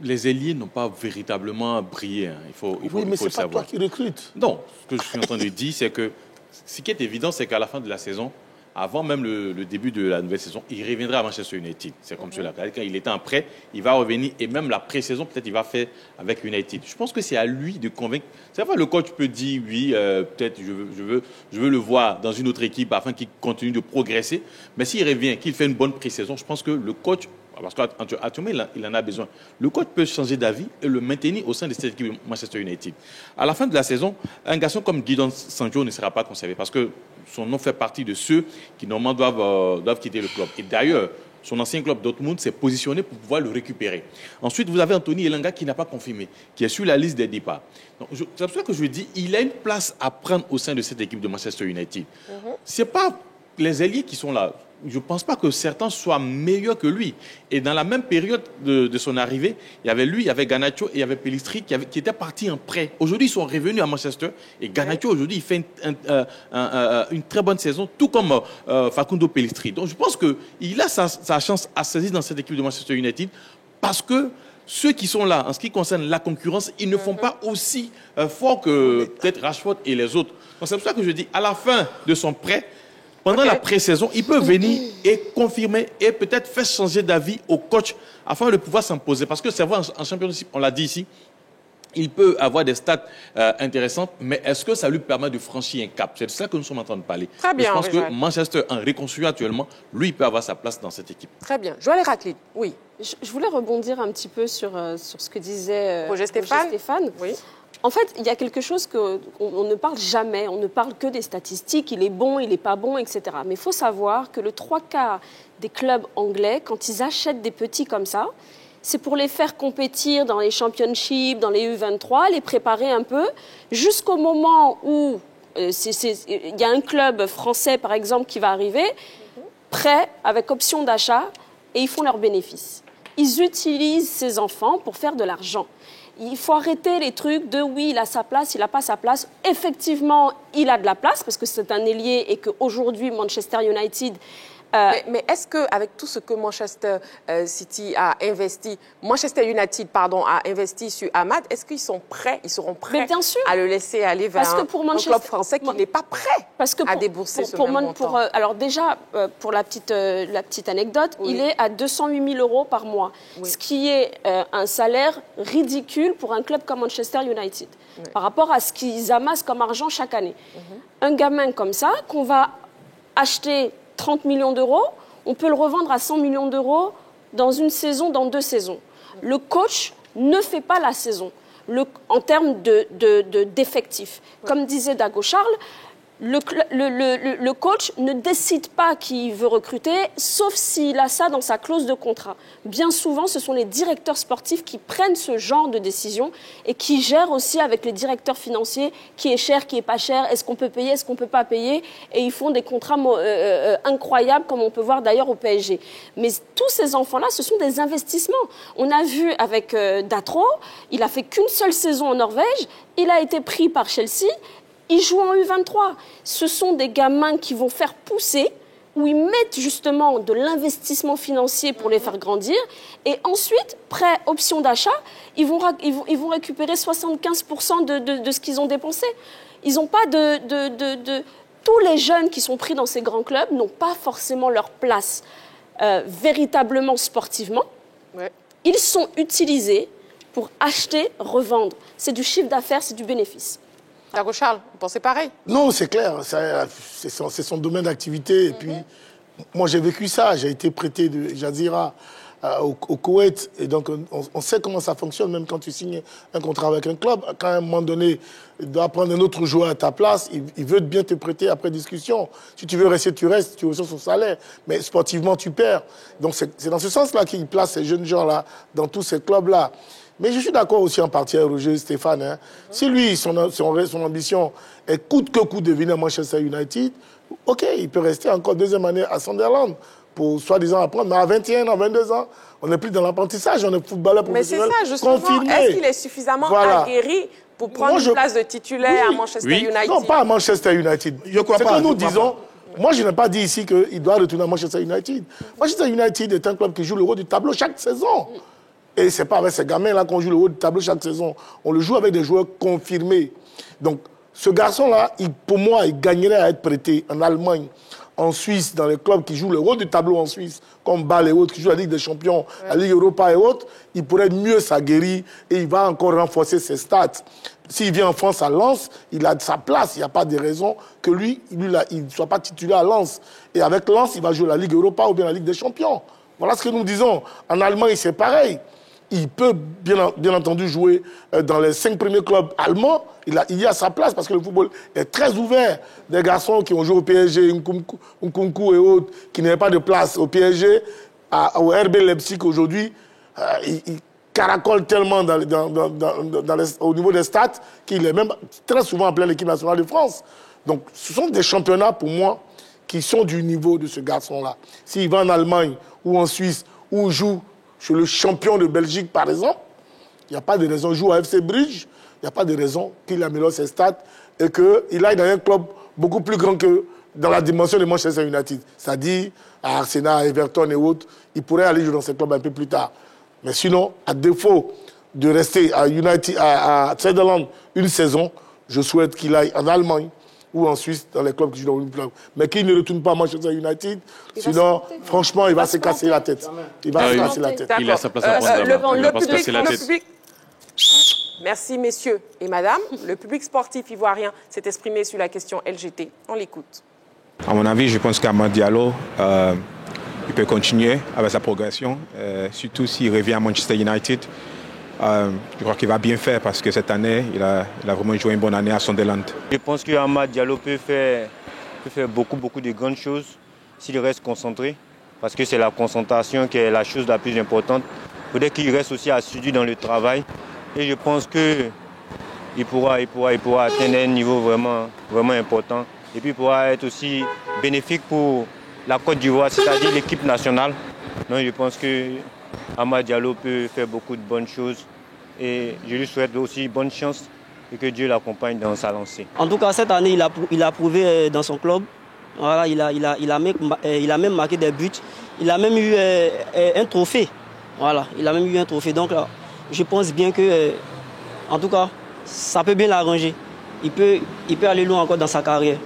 Speaker 4: les ailiers n'ont pas véritablement brillé. Hein. Il faut le savoir.
Speaker 7: Mais c'est pas toi qui recrutes.
Speaker 4: Non, ce que je suis en train de dire, c'est que ce qui est évident, c'est qu'à la fin de la saison, avant même le début de la nouvelle saison, il reviendra à Manchester United. C'est comme cela. Quand il était en prêt, il va revenir et même la pré-saison, peut-être il va faire avec United. Je pense que c'est à lui de convaincre. C'est vrai, le coach peut dire oui, peut-être je veux le voir dans une autre équipe afin qu'il continue de progresser. Mais s'il revient, qu'il fait une bonne pré-saison, je pense que le coach, parce qu'actuellement, il en a besoin. Le coach peut changer d'avis et le maintenir au sein de cette équipe de Manchester United. À la fin de la saison, un garçon comme Gideon Sancho ne sera pas conservé parce que son nom fait partie de ceux qui, normalement, doivent quitter le club. Et d'ailleurs, son ancien club Dortmund s'est positionné pour pouvoir le récupérer. Ensuite, vous avez Anthony Elanga qui n'a pas confirmé, qui est sur la liste des départs. C'est pour ça que je dis il a une place à prendre au sein de cette équipe de Manchester United. Ce n'est pas les ailiers qui sont là. Je ne pense pas que certains soient meilleurs que lui. Et dans la même période de son arrivée, il y avait lui, il y avait Garnacho et il y avait Pellistri qui étaient partis en prêt. Aujourd'hui, ils sont revenus à Manchester. Et Garnacho, aujourd'hui, il fait une très bonne saison, tout comme Facundo Pellistri. Donc, je pense qu'il a sa chance à saisir dans cette équipe de Manchester United parce que ceux qui sont là, en ce qui concerne la concurrence, ils ne font pas aussi fort que peut-être Rashford et les autres. Donc, c'est pour ça que je dis, à la fin de son prêt, pendant la pré-saison, il peut venir et confirmer et peut-être faire changer d'avis au coach afin de pouvoir s'imposer. Parce que c'est vrai, en championship, on l'a dit ici, il peut avoir des stats intéressantes, mais est-ce que ça lui permet de franchir un cap? C'est de ça que nous sommes en train de parler.
Speaker 1: Très bien.
Speaker 4: Je pense que Manchester, en reconstruit actuellement, lui, il peut avoir sa place dans cette équipe.
Speaker 1: Très bien. Joël Héraclide, oui.
Speaker 2: Je voulais rebondir un petit peu sur ce que disait
Speaker 1: Roger Stéphane. Oui.
Speaker 2: En fait, il y a quelque chose qu'on ne parle jamais, on ne parle que des statistiques, il est bon, il n'est pas bon, etc. Mais il faut savoir que le 3/4 des clubs anglais, quand ils achètent des petits comme ça, c'est pour les faire compétir dans les championships, dans les U23, les préparer un peu, jusqu'au moment où il y a un club français, par exemple, qui va arriver, prêt, avec option d'achat, et ils font leurs bénéfices. Ils utilisent ces enfants pour faire de l'argent. Il faut arrêter les trucs de oui, il a sa place, il n'a pas sa place. Effectivement, il a de la place parce que c'est un ailier et qu'aujourd'hui, Manchester United...
Speaker 1: Mais est-ce qu'avec tout ce que Manchester City a investi, Manchester United, a investi sur Ahmad, est-ce qu'ils seront prêts,
Speaker 2: bien sûr,
Speaker 1: à le laisser aller vers un club français qui n'est pas prêt à débourser ce même montant?
Speaker 2: Alors déjà, pour la petite anecdote, il est à 208 000 euros par mois, ce qui est un salaire ridicule pour un club comme Manchester United, par rapport à ce qu'ils amassent comme argent chaque année. Un gamin comme ça, qu'on va acheter 30 millions d'euros, on peut le revendre à 100 millions d'euros dans une saison, dans 2 saisons. Le coach ne fait pas la saison en termes d'effectifs. Comme disait Dago Charles, le coach ne décide pas qui veut recruter, sauf s'il a ça dans sa clause de contrat. Bien souvent, ce sont les directeurs sportifs qui prennent ce genre de décision et qui gèrent aussi avec les directeurs financiers qui est cher, qui est pas cher, est-ce qu'on peut payer, est-ce qu'on peut pas payer, et ils font des contrats incroyables, comme on peut voir d'ailleurs au PSG. Mais tous ces enfants-là, ce sont des investissements. On a vu avec Datro, il a fait qu'une seule saison en Norvège, il a été pris par Chelsea. Ils jouent en U23. Ce sont des gamins qui vont faire pousser, où ils mettent justement de l'investissement financier pour les faire grandir. Et ensuite, prêt option d'achat, ils vont récupérer 75% de ce qu'ils ont dépensé. Ils n'ont pas Tous les jeunes qui sont pris dans ces grands clubs n'ont pas forcément leur place véritablement sportivement. Ouais. Ils sont utilisés pour acheter, revendre. C'est du chiffre d'affaires, c'est du bénéfice.
Speaker 1: Dago Charles, vous pensez pareil?
Speaker 7: Non, c'est clair. C'est son domaine d'activité. Et puis, moi, j'ai vécu ça. J'ai été prêté de Jazira au Koweït. Et donc, on sait comment ça fonctionne, même quand tu signes un contrat avec un club. Quand à un moment donné, il doit prendre un autre joueur à ta place, il veut bien te prêter après discussion. Si tu veux rester, tu restes, tu reçois son salaire. Mais sportivement, tu perds. Donc, c'est dans ce sens-là qu'il place ces jeunes gens-là dans tous ces clubs-là. Mais je suis d'accord aussi en partie avec Roger Stéphane. Hein. Si lui, son ambition est coûte que coûte de venir à Manchester United, OK, il peut rester encore deuxième année à Sunderland pour soi-disant apprendre. Mais à 21 ans, 22 ans, on n'est plus dans l'apprentissage, on est footballeur professionnel.
Speaker 1: Mais c'est ça, justement.
Speaker 7: Confirmé.
Speaker 1: Est-ce qu'il est suffisamment aguerri pour prendre une place de titulaire à Manchester United?
Speaker 7: Non, pas à Manchester United.
Speaker 3: Je crois pas.
Speaker 7: C'est que nous disons... Moi, je n'ai pas dit ici qu'il doit retourner à Manchester United. Manchester United est un club qui joue le haut du tableau chaque saison. Et ce n'est pas avec ces gamins-là qu'on joue le haut du tableau chaque saison. On le joue avec des joueurs confirmés. Donc, ce garçon-là, pour moi, il gagnerait à être prêté en Allemagne, en Suisse, dans les clubs qui jouent le haut du tableau en Suisse, comme Bâle et autres, qui jouent la Ligue des Champions, la Ligue Europa et autres. Il pourrait mieux s'aguerrir et il va encore renforcer ses stats. S'il vient en France à Lens, il a sa place. Il n'y a pas de raison que lui il ne soit pas titulaire à Lens. Et avec Lens, il va jouer la Ligue Europa ou bien la Ligue des Champions. Voilà ce que nous disons. En Allemagne, c'est pareil. Il peut bien entendu jouer dans les 5 premiers clubs allemands. Il y a sa place parce que le football est très ouvert. Des garçons qui ont joué au PSG, Nkunku et autres, qui n'avaient pas de place au PSG, au RB Leipzig aujourd'hui, ils caracolent tellement au niveau des stats qu'il est même très souvent appelé l'équipe nationale de France. Donc ce sont des championnats pour moi qui sont du niveau de ce garçon-là. S'il va en Allemagne ou en Suisse ou joue chez le champion de Belgique, par exemple, il n'y a pas de raison. Il joue à FC Bruges, il n'y a pas de raison qu'il améliore ses stats et qu'il aille dans un club beaucoup plus grand que dans la dimension de Manchester United. C'est-à-dire à Arsenal, à Everton et autres, il pourrait aller jouer dans ces clubs un peu plus tard. Mais sinon, à défaut de rester à Sunderland une saison, je souhaite qu'il aille en Allemagne ou en Suisse, dans les clubs qui jouent dans une club. Mais qu'il ne retourne pas à Manchester United, sinon, franchement, il va se casser la tête. Il va se casser la tête.
Speaker 4: Il a sa place à prendre. Il va pas se casser la tête.
Speaker 1: Merci, messieurs et madame. Le public sportif ivoirien s'est exprimé sur la question LGT. On l'écoute.
Speaker 13: À mon avis, je pense qu'Amad Diallo, il peut continuer avec sa progression, surtout s'il revient à Manchester United. Je crois qu'il va bien faire parce que cette année, il a vraiment joué une bonne année à Sunderland.
Speaker 14: Je pense qu'Amad Diallo peut faire beaucoup de grandes choses s'il reste concentré. Parce que c'est la concentration qui est la chose la plus importante. Il faudrait qu'il reste aussi assidu dans le travail. Et je pense qu'il pourra atteindre un niveau vraiment important. Et puis il pourra être aussi bénéfique pour la Côte d'Ivoire, c'est-à-dire l'équipe nationale. Donc je pense que Amad Diallo peut faire beaucoup de bonnes choses et je lui souhaite aussi bonne chance et que Dieu l'accompagne dans sa lancée.
Speaker 15: En tout cas, cette année, il a prouvé dans son club. Voilà, il a même marqué des buts. Il a même eu un trophée. Voilà, il a même eu un trophée. Donc, je pense bien que, en tout cas, ça peut bien l'arranger. Il peut aller loin encore dans sa carrière.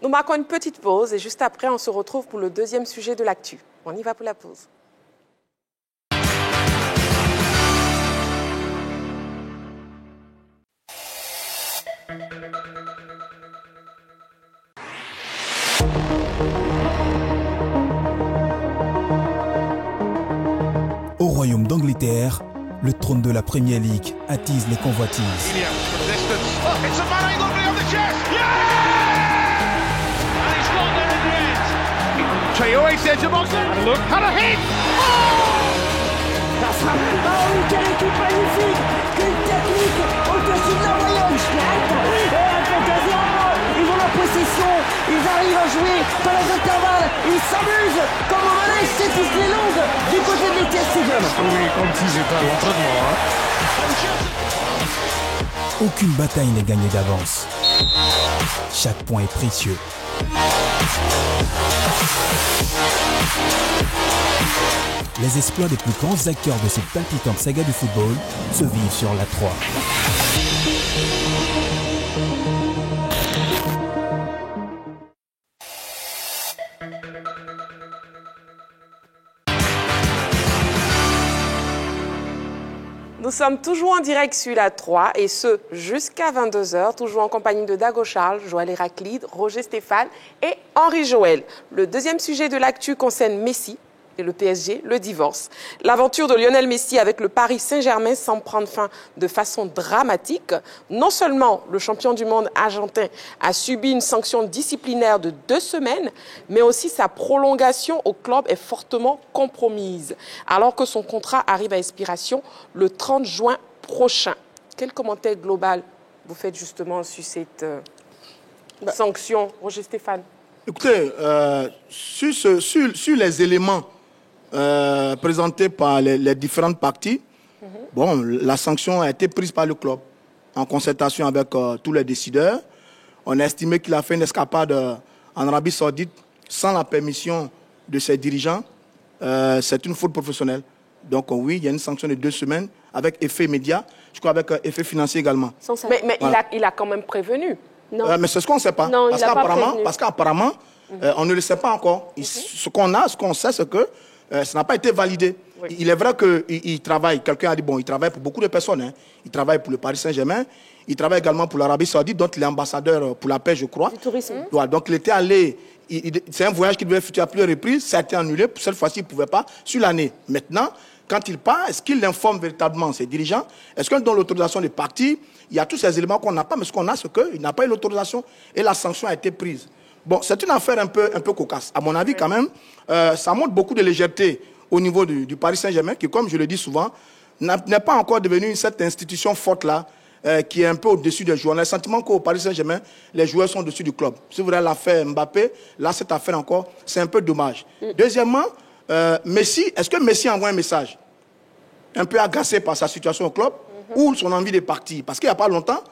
Speaker 1: Nous marquons une petite pause et juste après, on se retrouve pour le deuxième sujet de l'actu. On y va pour la pause.
Speaker 16: Au Royaume d'Angleterre, le trône de la Premier League attise les convoitises.
Speaker 17: Traoré sends the box. Have a look. Had a hit.
Speaker 18: La frappe. Oh oui, quelle équipe magnifique. Quelle technique au-dessus de la moyenne. Et un contre à 0. Ils ont la possession. Ils arrivent à jouer dans les intervalles. Ils s'amusent comme au manège c'est longue du côté de l'ETS Stadium.
Speaker 17: Oui, comme si c'était à l'entraînement.
Speaker 16: Aucune bataille n'est gagnée d'avance. Chaque point est précieux. Les exploits des plus grands acteurs de cette palpitante saga du football se vivent sur la 3.
Speaker 1: Nous sommes toujours en direct sur la 3 et ce jusqu'à 22h, toujours en compagnie de Dago Charles, Joël Héraclide, Roger Stéphane et Henri Joël. Le deuxième sujet de l'actu concerne Messi et le PSG, le divorce. L'aventure de Lionel Messi avec le Paris Saint-Germain semble prendre fin de façon dramatique. Non seulement le champion du monde argentin a subi une sanction disciplinaire de 2 semaines, mais aussi sa prolongation au club est fortement compromise, alors que son contrat arrive à expiration le 30 juin prochain. Quel commentaire global vous faites justement sur cette sanction, Roger Stéphane?
Speaker 3: Écoutez, sur les éléments présentés par les différentes parties, bon, la sanction a été prise par le club en concertation avec tous les décideurs. On a estimé qu'il a fait une escapade en Arabie Saoudite sans la permission de ses dirigeants. C'est une faute professionnelle. Donc oui, il y a une sanction de 2 semaines avec effet immédiat, je crois avec effet financier également.
Speaker 1: Mais
Speaker 3: voilà.
Speaker 1: il a quand même prévenu.
Speaker 3: Mais c'est ce qu'on ne sait pas.
Speaker 1: Non,
Speaker 3: Parce qu'apparemment, on ne le sait pas encore. Ce qu'on sait, c'est que ça n'a pas été validé. Oui. Il est vrai qu'il travaille, quelqu'un a dit, bon, il travaille pour beaucoup de personnes. Hein. Il travaille pour le Paris Saint-Germain, il travaille également pour l'Arabie Saoudite, donc il est ambassadeur pour la paix, je crois.
Speaker 1: Du tourisme.
Speaker 3: Ouais, donc il était allé, c'est un voyage qui devait effectuer à plusieurs reprises, ça a été annulé, cette fois-ci il ne pouvait pas, sur l'année. Maintenant, quand il part, est-ce qu'il informe véritablement ses dirigeants? Est-ce qu'il donne l'autorisation de partir? Il y a tous ces éléments qu'on n'a pas, mais ce qu'on a, c'est qu'il n'a pas eu l'autorisation et la sanction a été prise. Bon, c'est une affaire un peu cocasse. À mon avis, quand même, ça montre beaucoup de légèreté au niveau du Paris Saint-Germain, qui, comme je le dis souvent, n'est pas encore devenu cette institution forte-là, qui est un peu au-dessus des joueurs. On a le sentiment qu'au Paris Saint-Germain, les joueurs sont au-dessus du club. Si vous regardez l'affaire Mbappé, là, cette affaire encore, c'est un peu dommage. Deuxièmement, Messi, est-ce que Messi envoie un message un peu agacé par sa situation au club ou son envie de partir? Parce qu'il n'y a pas longtemps,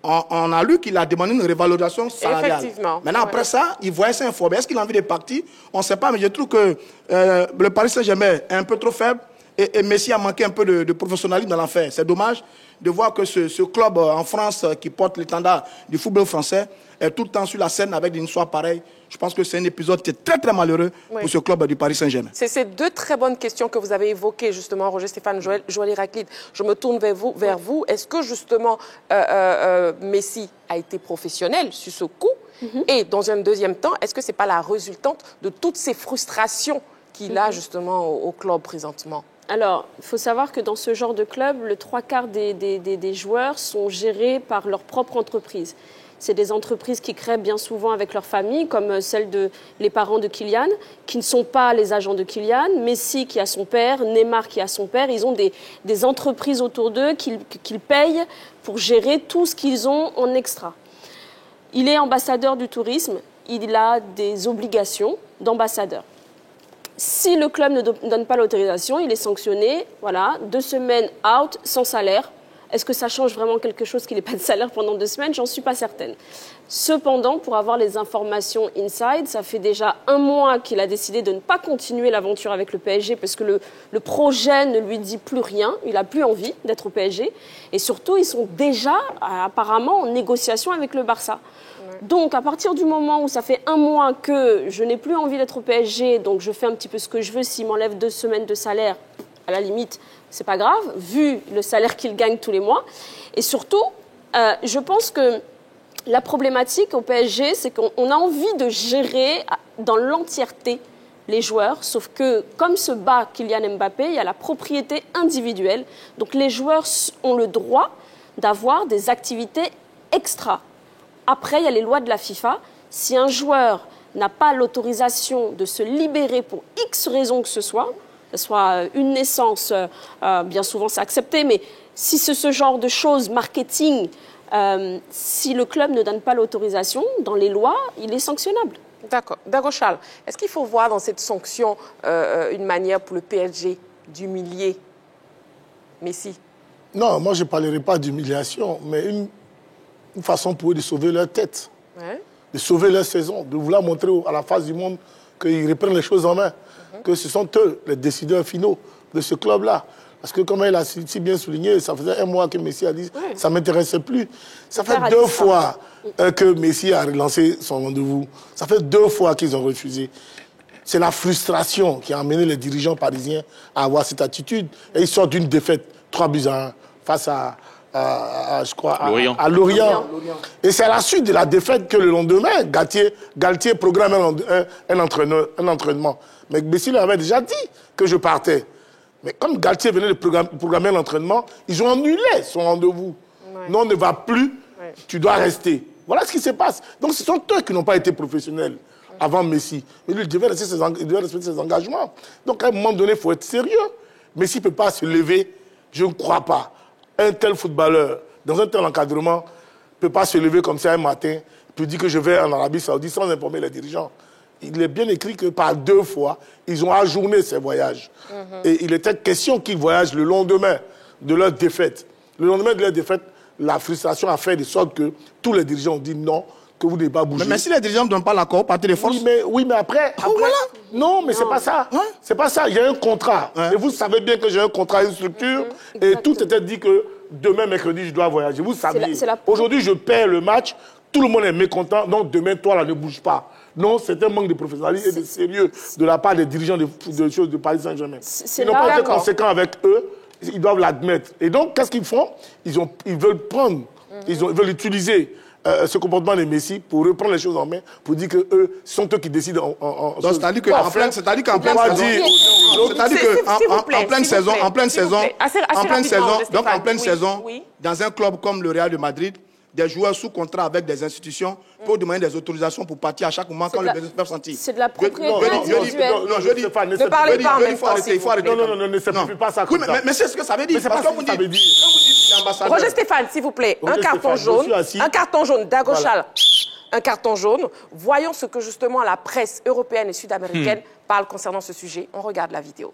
Speaker 3: on a lu qu'il a demandé une révalorisation salariale.
Speaker 1: Effectivement.
Speaker 3: Maintenant, après ça, il voyait ça informé. Est-ce qu'il a envie de partir? On ne sait pas, mais je trouve que le Paris Saint-Germain est un peu trop faible et Messi a manqué un peu de professionnalisme dans l'affaire. C'est dommage de voir que ce club en France qui porte l'étendard du football français est tout le temps sur la scène avec une histoire pareille. Je pense que c'est un épisode qui est très, très malheureux pour ce club du Paris Saint-Germain.
Speaker 1: C'est ces 2 très bonnes questions que vous avez évoquées, justement, Roger Stéphane, Joël Héraclide. Je me tourne vers vous. Est-ce que, justement, Messi a été professionnel sur ce coup? Et, dans un deuxième temps, est-ce que ce n'est pas la résultante de toutes ces frustrations qu'il a, justement, au club présentement?
Speaker 2: Alors, il faut savoir que dans ce genre de club, le 3/4 des joueurs sont gérés par leur propre entreprise. C'est des entreprises qui créent bien souvent avec leur famille, comme les parents de Kylian, qui ne sont pas les agents de Kylian, Messi qui a son père, Neymar qui a son père. Ils ont des entreprises autour d'eux qu'ils payent pour gérer tout ce qu'ils ont en extra. Il est ambassadeur du tourisme, il a des obligations d'ambassadeur. Si le club ne donne pas l'autorisation, il est sanctionné, voilà, 2 semaines out, sans salaire. Est-ce que ça change vraiment quelque chose qu'il n'ait pas de salaire pendant 2 semaines? J'en suis pas certaine. Cependant, pour avoir les informations inside, ça fait déjà 1 mois qu'il a décidé de ne pas continuer l'aventure avec le PSG parce que le projet ne lui dit plus rien. Il n'a plus envie d'être au PSG. Et surtout, ils sont déjà apparemment en négociation avec le Barça. Donc, à partir du moment où ça fait 1 mois que je n'ai plus envie d'être au PSG, donc je fais un petit peu ce que je veux, s'il m'enlève 2 semaines de salaire, à la limite, c'est pas grave, vu le salaire qu'il gagne tous les mois. Et surtout, je pense que la problématique au PSG, c'est qu'on a envie de gérer dans l'entièreté les joueurs, sauf que comme se bat Kylian Mbappé, il y a la propriété individuelle. Donc les joueurs ont le droit d'avoir des activités extra. Après, il y a les lois de la FIFA. Si un joueur n'a pas l'autorisation de se libérer pour X raisons que ce soit une naissance, bien souvent c'est accepté, mais si c'est ce genre de choses, marketing, si le club ne donne pas l'autorisation, dans les lois, il est sanctionnable.
Speaker 1: D'accord. D'accord, Charles. Est-ce qu'il faut voir dans cette sanction une manière pour le PSG d'humilier Messi?
Speaker 7: Non, moi je ne parlerai pas d'humiliation, mais une façon pour eux de sauver leur tête, de sauver leur saison, de vouloir montrer à la face du monde qu'ils reprennent les choses en main, que ce sont eux les décideurs finaux de ce club-là. Parce que comme il a si bien souligné, ça faisait 1 mois que Messi a dit ça ne m'intéressait plus. Ça fait 2 fois que Messi a relancé son rendez-vous. Ça fait 2 fois qu'ils ont refusé. C'est la frustration qui a amené les dirigeants parisiens à avoir cette attitude. Et ils sortent d'une défaite 3-1 face à Lorient. Et c'est à la suite de la défaite que le lendemain, Galtier programme un entraînement. Mais Messi leur avait déjà dit que je partais. Mais comme Galtier venait de programmer l'entraînement, ils ont annulé son rendez-vous. Non, on ne va plus, tu dois rester. Voilà ce qui se passe. Donc ce sont eux qui n'ont pas été professionnels avant Messi. Mais lui, il devait respecter ses engagements. Donc à un moment donné, il faut être sérieux. Messi ne peut pas se lever, je ne crois pas. Un tel footballeur, dans un tel encadrement, ne peut pas se lever comme ça un matin, puis dire que je vais en Arabie Saoudite sans informer les dirigeants. Il est bien écrit que par 2 fois, ils ont ajourné ces voyages. Et il était question qu'ils voyagent le lendemain de leur défaite. Le lendemain de leur défaite, la frustration a fait de sorte que tous les dirigeants ont dit non, que vous ne devez pas bouger.
Speaker 3: Mais si les dirigeants ne donnent pas l'accord, partez de force.
Speaker 7: Oui, mais après voilà. Non, mais c'est pas ça. C'est pas ça. Il y a un contrat. Et vous savez bien que j'ai un contrat, une structure. Et tout était dit que demain, mercredi, je dois voyager. Vous savez. Aujourd'hui, je perds le match. Tout le monde est mécontent. Donc demain, toi, là, ne bouge pas. Non, c'est un manque de professionnalisme et de sérieux de la part des dirigeants de Paris Saint-Germain. Ils n'ont pas été conséquents avec eux, ils doivent l'admettre. Et donc, qu'est-ce qu'ils font? Ils veulent prendre, ils veulent utiliser ce comportement de Messi pour reprendre les choses en main, pour dire que eux sont eux qui décident
Speaker 3: c'est-à-dire qu'en pleine saison, dans un club comme le Real de Madrid, des joueurs sous contrat avec des institutions pour demander des autorisations pour partir à chaque moment quand le besoin peut sentir.
Speaker 2: C'est de la propriété individuelle.
Speaker 7: Non, je dis pas.
Speaker 1: Ne parlez pas en même temps.
Speaker 3: Il faut arrêter.
Speaker 7: Non, ne simplifie pas ça.
Speaker 3: Oui, mais c'est ce que ça veut dire.
Speaker 7: Parce que vous dites
Speaker 1: Roger Stéphane, s'il vous plaît, un carton jaune, Dagochal, un carton jaune. Voyons ce que justement la presse européenne et sud-américaine parle concernant ce sujet. On regarde la vidéo.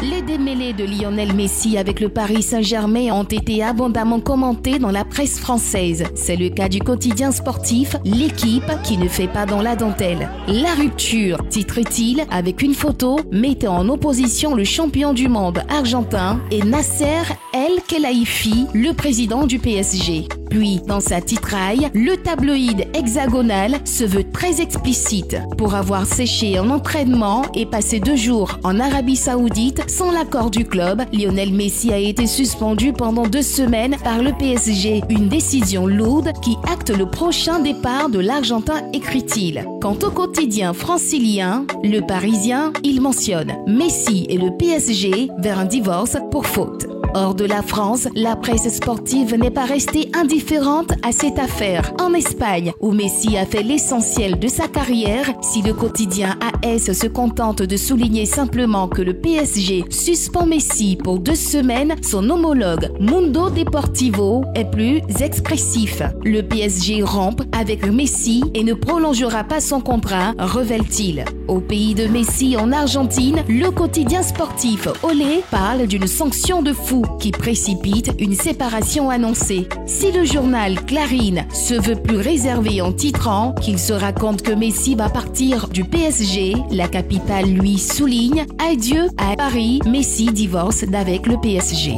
Speaker 5: Les démêlés de Lionel Messi avec le Paris Saint-Germain ont été abondamment commentés dans la presse française. C'est le cas du quotidien sportif L'équipe qui ne fait pas dans la dentelle. La rupture, titre-t-il, avec une photo mettant en opposition le champion du monde argentin et Nasser El Khelaifi, le président du PSG. Puis, dans sa titraille, le tabloïd hexagonal se veut très explicite. Pour avoir séché en entraînement et passé 2 jours en Arabie Saoudite sans l'accord du club, Lionel Messi a été suspendu pendant 2 semaines par le PSG. Une décision lourde qui acte le prochain départ de l'Argentin, écrit-il. Quant au quotidien francilien, Le Parisien, il mentionne Messi et le PSG vers un divorce pour faute. Hors de la France, la presse sportive n'est pas restée indifférente à cette affaire. En Espagne, où Messi a fait l'essentiel de sa carrière, si le quotidien AS se contente de souligner simplement que le PSG suspend Messi pour 2 semaines, son homologue Mundo Deportivo est plus expressif. Le PSG rompt avec Messi et ne prolongera pas son contrat, révèle-t-il. Au pays de Messi en Argentine, le quotidien sportif Olé parle d'une sanction de fou qui précipite une séparation annoncée. Si le journal Clarín se veut plus réservé en titrant qu'il se raconte que Messi va partir du PSG, la capitale lui souligne « Adieu à Paris, Messi divorce d'avec le PSG ».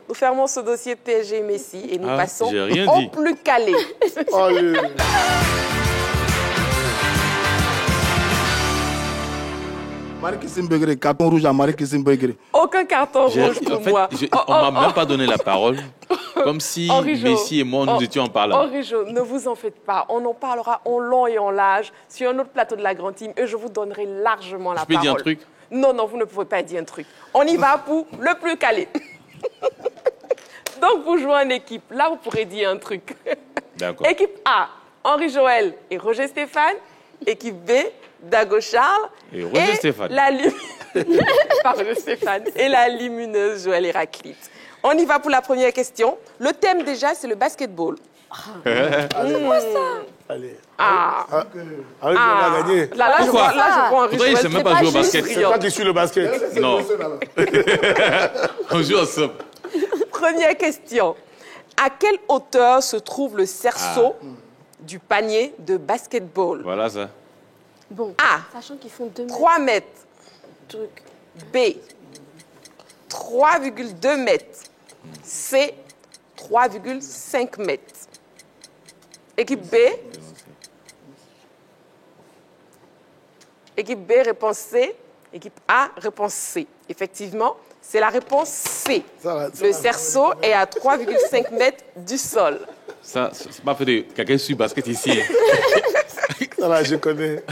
Speaker 1: Nous fermons ce dossier PSG Messi et nous passons au plus calé.
Speaker 3: Marie-Christine Begré, carton rouge à Marie-Christine Begré.
Speaker 1: Aucun carton rouge pour moi.
Speaker 4: On m'a même pas donné la parole. Comme si Messi et moi, nous étions en parlant.
Speaker 1: Orijo, ne vous en faites pas. On en parlera en long et en large sur un autre plateau de la Grande Team et je vous donnerai largement la parole.
Speaker 4: Je peux dire un truc?
Speaker 1: Non, vous ne pouvez pas dire un truc. On y va pour le plus calé. Donc, vous jouez en équipe. Là, vous pourrez dire un truc.
Speaker 4: D'accord.
Speaker 1: Équipe A, Henri Joël et Roger Stéphane. Équipe B, Dago Charles.
Speaker 4: Et Roger Stéphane.
Speaker 1: Pas Roger Stéphane. Et la lumineuse Joël Héraclite. On y va pour la première question. Le thème, déjà, c'est le basketball.
Speaker 7: Allez.
Speaker 1: Quoi ça?
Speaker 7: Allez.
Speaker 1: On
Speaker 7: a gagné.
Speaker 1: Là, je vois Henri
Speaker 4: Pourtant, il ne sait même pas jouer au basket.
Speaker 7: C'est pas qui suit le basket.
Speaker 4: Non. On joue ensemble.
Speaker 1: Première question. À quelle hauteur se trouve le cerceau du panier de basketball?
Speaker 4: Voilà ça.
Speaker 2: Bon,
Speaker 1: A.
Speaker 2: sachant qu'ils font 2 mètres.
Speaker 1: 3 mètres.
Speaker 2: Truc.
Speaker 1: B. 3,2 mètres. C. 3,5 mètres. Équipe B. Équipe B, réponse C. Équipe A, réponse C. Effectivement, c'est la réponse C. Le cerceau est à 3,5 mètres du sol.
Speaker 4: Ça, c'est pas fait de quelqu'un sur basket ici.
Speaker 7: Ça va, je connais.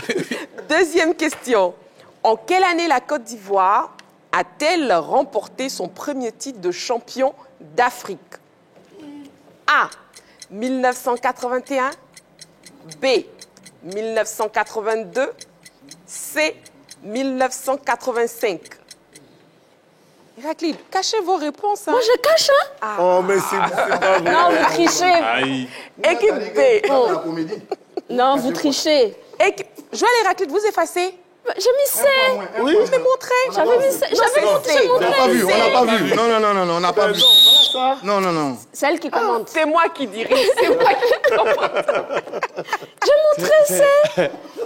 Speaker 1: Deuxième question. En quelle année la Côte d'Ivoire a-t-elle remporté son premier titre de champion d'Afrique? A. 1981. B. 1982. C. 1985. Héraclite, cachez vos réponses. Hein.
Speaker 2: Moi, je cache, hein?
Speaker 7: Oh, mais c'est pas vrai.
Speaker 2: Non, vous trichez.
Speaker 4: Aïe.
Speaker 1: Équipe B.
Speaker 2: Non, vous trichez.
Speaker 1: Joël Héraclite, vous effacez.
Speaker 2: J'ai mis C.
Speaker 7: Oui.
Speaker 1: Je vais montrer.
Speaker 2: J'avais mis C. J'avais montré.
Speaker 3: On n'a pas vu, on n'a pas vu. Non, on n'a pas vu. Non.
Speaker 2: C'est elle qui commente.
Speaker 1: C'est moi qui dirais. C'est moi qui commente.
Speaker 2: J'ai montré C.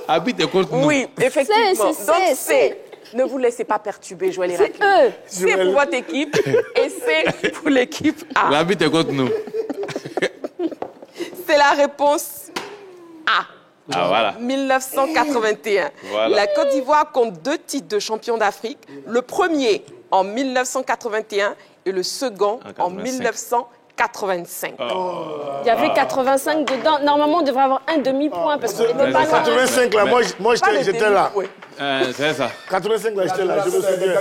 Speaker 4: Habite contre nous.
Speaker 1: Oui, effectivement.
Speaker 2: C'est
Speaker 1: Donc,
Speaker 2: C.
Speaker 1: C. Ne vous laissez pas perturber, Joël Héraclite.
Speaker 2: C'est eux.
Speaker 1: C'est pour votre équipe et c'est pour l'équipe A.
Speaker 4: Habite contre nous.
Speaker 1: C'est la réponse A.
Speaker 4: Ah, voilà.
Speaker 1: 1981.
Speaker 4: Voilà.
Speaker 1: La Côte d'Ivoire compte 2 titres de champion d'Afrique. Le premier en 1981 et le second en 1985.
Speaker 2: Il y avait 85 dedans. Normalement, on devrait avoir un demi-point parce qu'on n'était pas loin.
Speaker 7: 85 là, moi j'étais là.
Speaker 4: C'est ça.
Speaker 7: 85 là, j'étais là, je me souviens.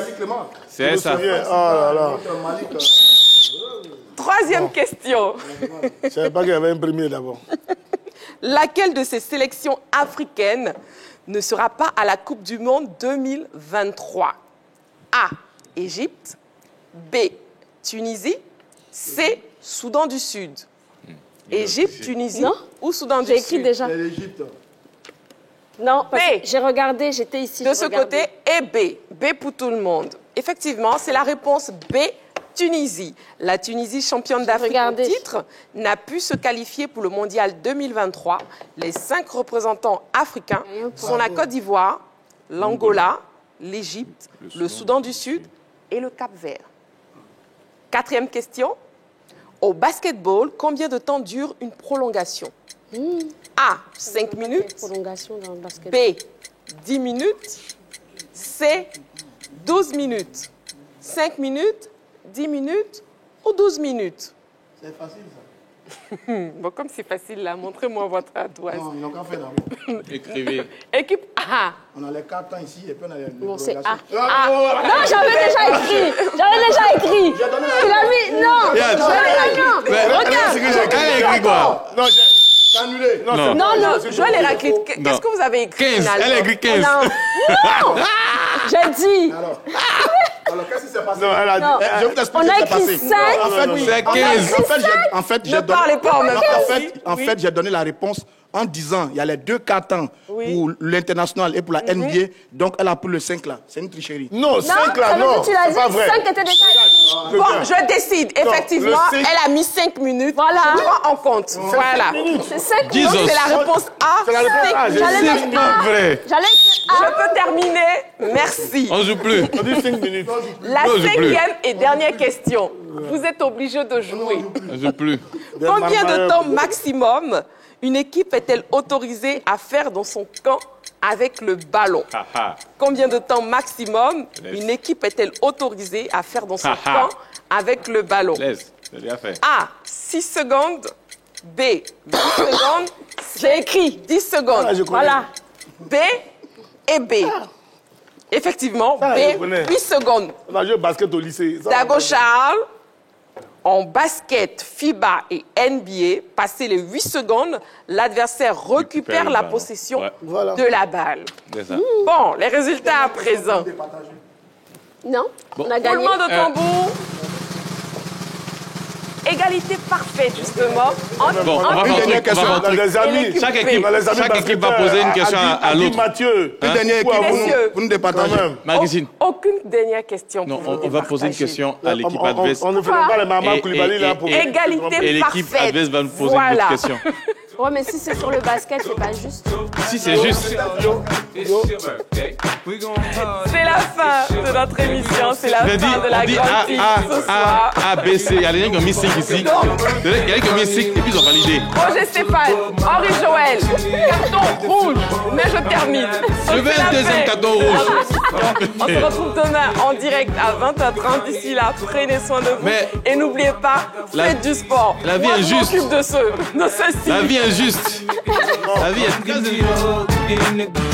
Speaker 4: C'est ça.
Speaker 7: Oh là là.
Speaker 1: Troisième question.
Speaker 7: Je ne savais pas qu'il y avait un premier d'abord.
Speaker 1: Laquelle de ces sélections africaines ne sera pas à la Coupe du Monde 2023? A. Égypte. B. Tunisie. C. Soudan du Sud. Égypte, Tunisie ou Soudan du Sud?
Speaker 2: J'ai écrit déjà. Non, parce que j'ai regardé, j'étais ici.
Speaker 1: De ce côté, et B. B pour tout le monde. Effectivement, c'est la réponse B. Tunisie. La Tunisie, championne d'Afrique en titre, n'a pu se qualifier pour le mondial 2023. Les 5 représentants africains sont la Côte d'Ivoire, l'Angola, l'Égypte, le Soudan du Sud et le Cap-Vert. Quatrième question. Au basketball, combien de temps dure une prolongation? A. 5 minutes.
Speaker 2: Prolongation dans le basket.
Speaker 1: B. 10 minutes. C. 12 minutes. 5 minutes. 10 minutes ou 12 minutes?
Speaker 3: C'est facile, ça.
Speaker 1: Bon, comme c'est facile, là, montrez-moi votre ardoise.
Speaker 3: Non, ils n'ont qu'à faire d'abord.
Speaker 4: Écrivez.
Speaker 1: Équipe A.
Speaker 3: On a les 4 temps ici et puis on a les...
Speaker 2: Bon, c'est A.
Speaker 3: Non,
Speaker 2: j'avais déjà écrit. Il a mis... Non.
Speaker 4: Regarde. Elle a écrit quoi?
Speaker 7: Non, j'ai annulé.
Speaker 1: Non. Joël Héraclite, qu'est-ce que vous avez écrit?
Speaker 4: 15. Elle a écrit 15.
Speaker 2: Non. J'ai dit.
Speaker 3: Alors, qu'est-ce qui s'est passé?
Speaker 7: Non, elle a dit.
Speaker 3: Je vais vous expliquer
Speaker 2: On a
Speaker 3: ce qui s'est
Speaker 2: écrit
Speaker 3: passé.
Speaker 2: 5.
Speaker 4: C'est 15.
Speaker 3: En fait, j'ai
Speaker 1: Ne parlez pas en même temps.
Speaker 3: En fait, j'ai donné la réponse en disant il y a les 2 cartons pour l'international et pour la NBA. Donc, elle a pris le 5 là. C'est une tricherie.
Speaker 7: Non, 5 là, non. C'est pas vrai.
Speaker 2: 5 était déjà.
Speaker 1: Bon, je décide. Effectivement, elle a mis 5 minutes.
Speaker 2: Voilà.
Speaker 1: Je prends en compte. Voilà.
Speaker 2: C'est 5
Speaker 4: Jesus.
Speaker 1: Donc, c'est la réponse A.
Speaker 7: C'est la réponse A.
Speaker 2: J'allais mettre A.
Speaker 4: Vrai.
Speaker 2: J'allais
Speaker 1: Je peux terminer. Merci.
Speaker 4: On joue plus.
Speaker 7: On dit 5 minutes.
Speaker 1: La
Speaker 4: Non, je joue plus.
Speaker 1: 5e et dernière question. Vous êtes obligé de jouer.
Speaker 4: On joue plus.
Speaker 1: Combien de temps maximum une équipe est-elle autorisée à faire dans son camp avec le ballon? Combien de temps maximum une équipe est-elle autorisée à faire dans son camp avec le ballon?
Speaker 4: Laisse. C'est bien fait.
Speaker 1: A. 6 secondes. B. 8 secondes.
Speaker 2: J'ai écrit.
Speaker 1: 10 secondes.
Speaker 2: Voilà.
Speaker 1: B et B. Effectivement,
Speaker 7: Ça, je
Speaker 1: B,
Speaker 7: connais.
Speaker 1: 8 secondes.
Speaker 7: On a joué au basket au lycée. Ça,
Speaker 1: Dago Charles, En basket, FIBA et NBA, passé les 8 secondes, l'adversaire récupère la possession de la balle. Bon, les résultats à présent.
Speaker 2: Non, on a gagné.
Speaker 1: Roulement de tambour. Égalité parfaite, justement.
Speaker 4: Bon, on va faire
Speaker 7: les amis.
Speaker 4: Chaque équipe va poser une question à l'autre.
Speaker 7: Mathieu,
Speaker 3: une dernière question. Vous nous départagez.
Speaker 4: Marguerite.
Speaker 1: Aucune dernière question.
Speaker 4: Non, on va poser une question à l'équipe adverse.
Speaker 7: On ne fait pas les Maman Koulibaly là pour...
Speaker 1: Égalité
Speaker 4: et l'équipe adverse va nous poser une autre question.
Speaker 2: Ouais, mais si c'est sur le basket, c'est pas juste.
Speaker 4: Si, c'est juste.
Speaker 1: C'est la fin de notre émission. C'est la fin de la grande team ce soir.
Speaker 4: A, B, C. Il y a des gens qui ont mis 5 ici. Il y a des gens qui ont mis 5 et puis ils ont validé.
Speaker 1: Roger Stéphane, Henri Joël, carton rouge. Mais je termine.
Speaker 4: Je veux un deuxième carton rouge.
Speaker 1: On se retrouve demain en direct à 20h30. D'ici là, prenez soin de vous. Et n'oubliez pas, faites du sport.
Speaker 4: La vie est juste.
Speaker 1: Je m'occupe de ceux-ci.
Speaker 4: La vie est injuste. La vie est très injuste.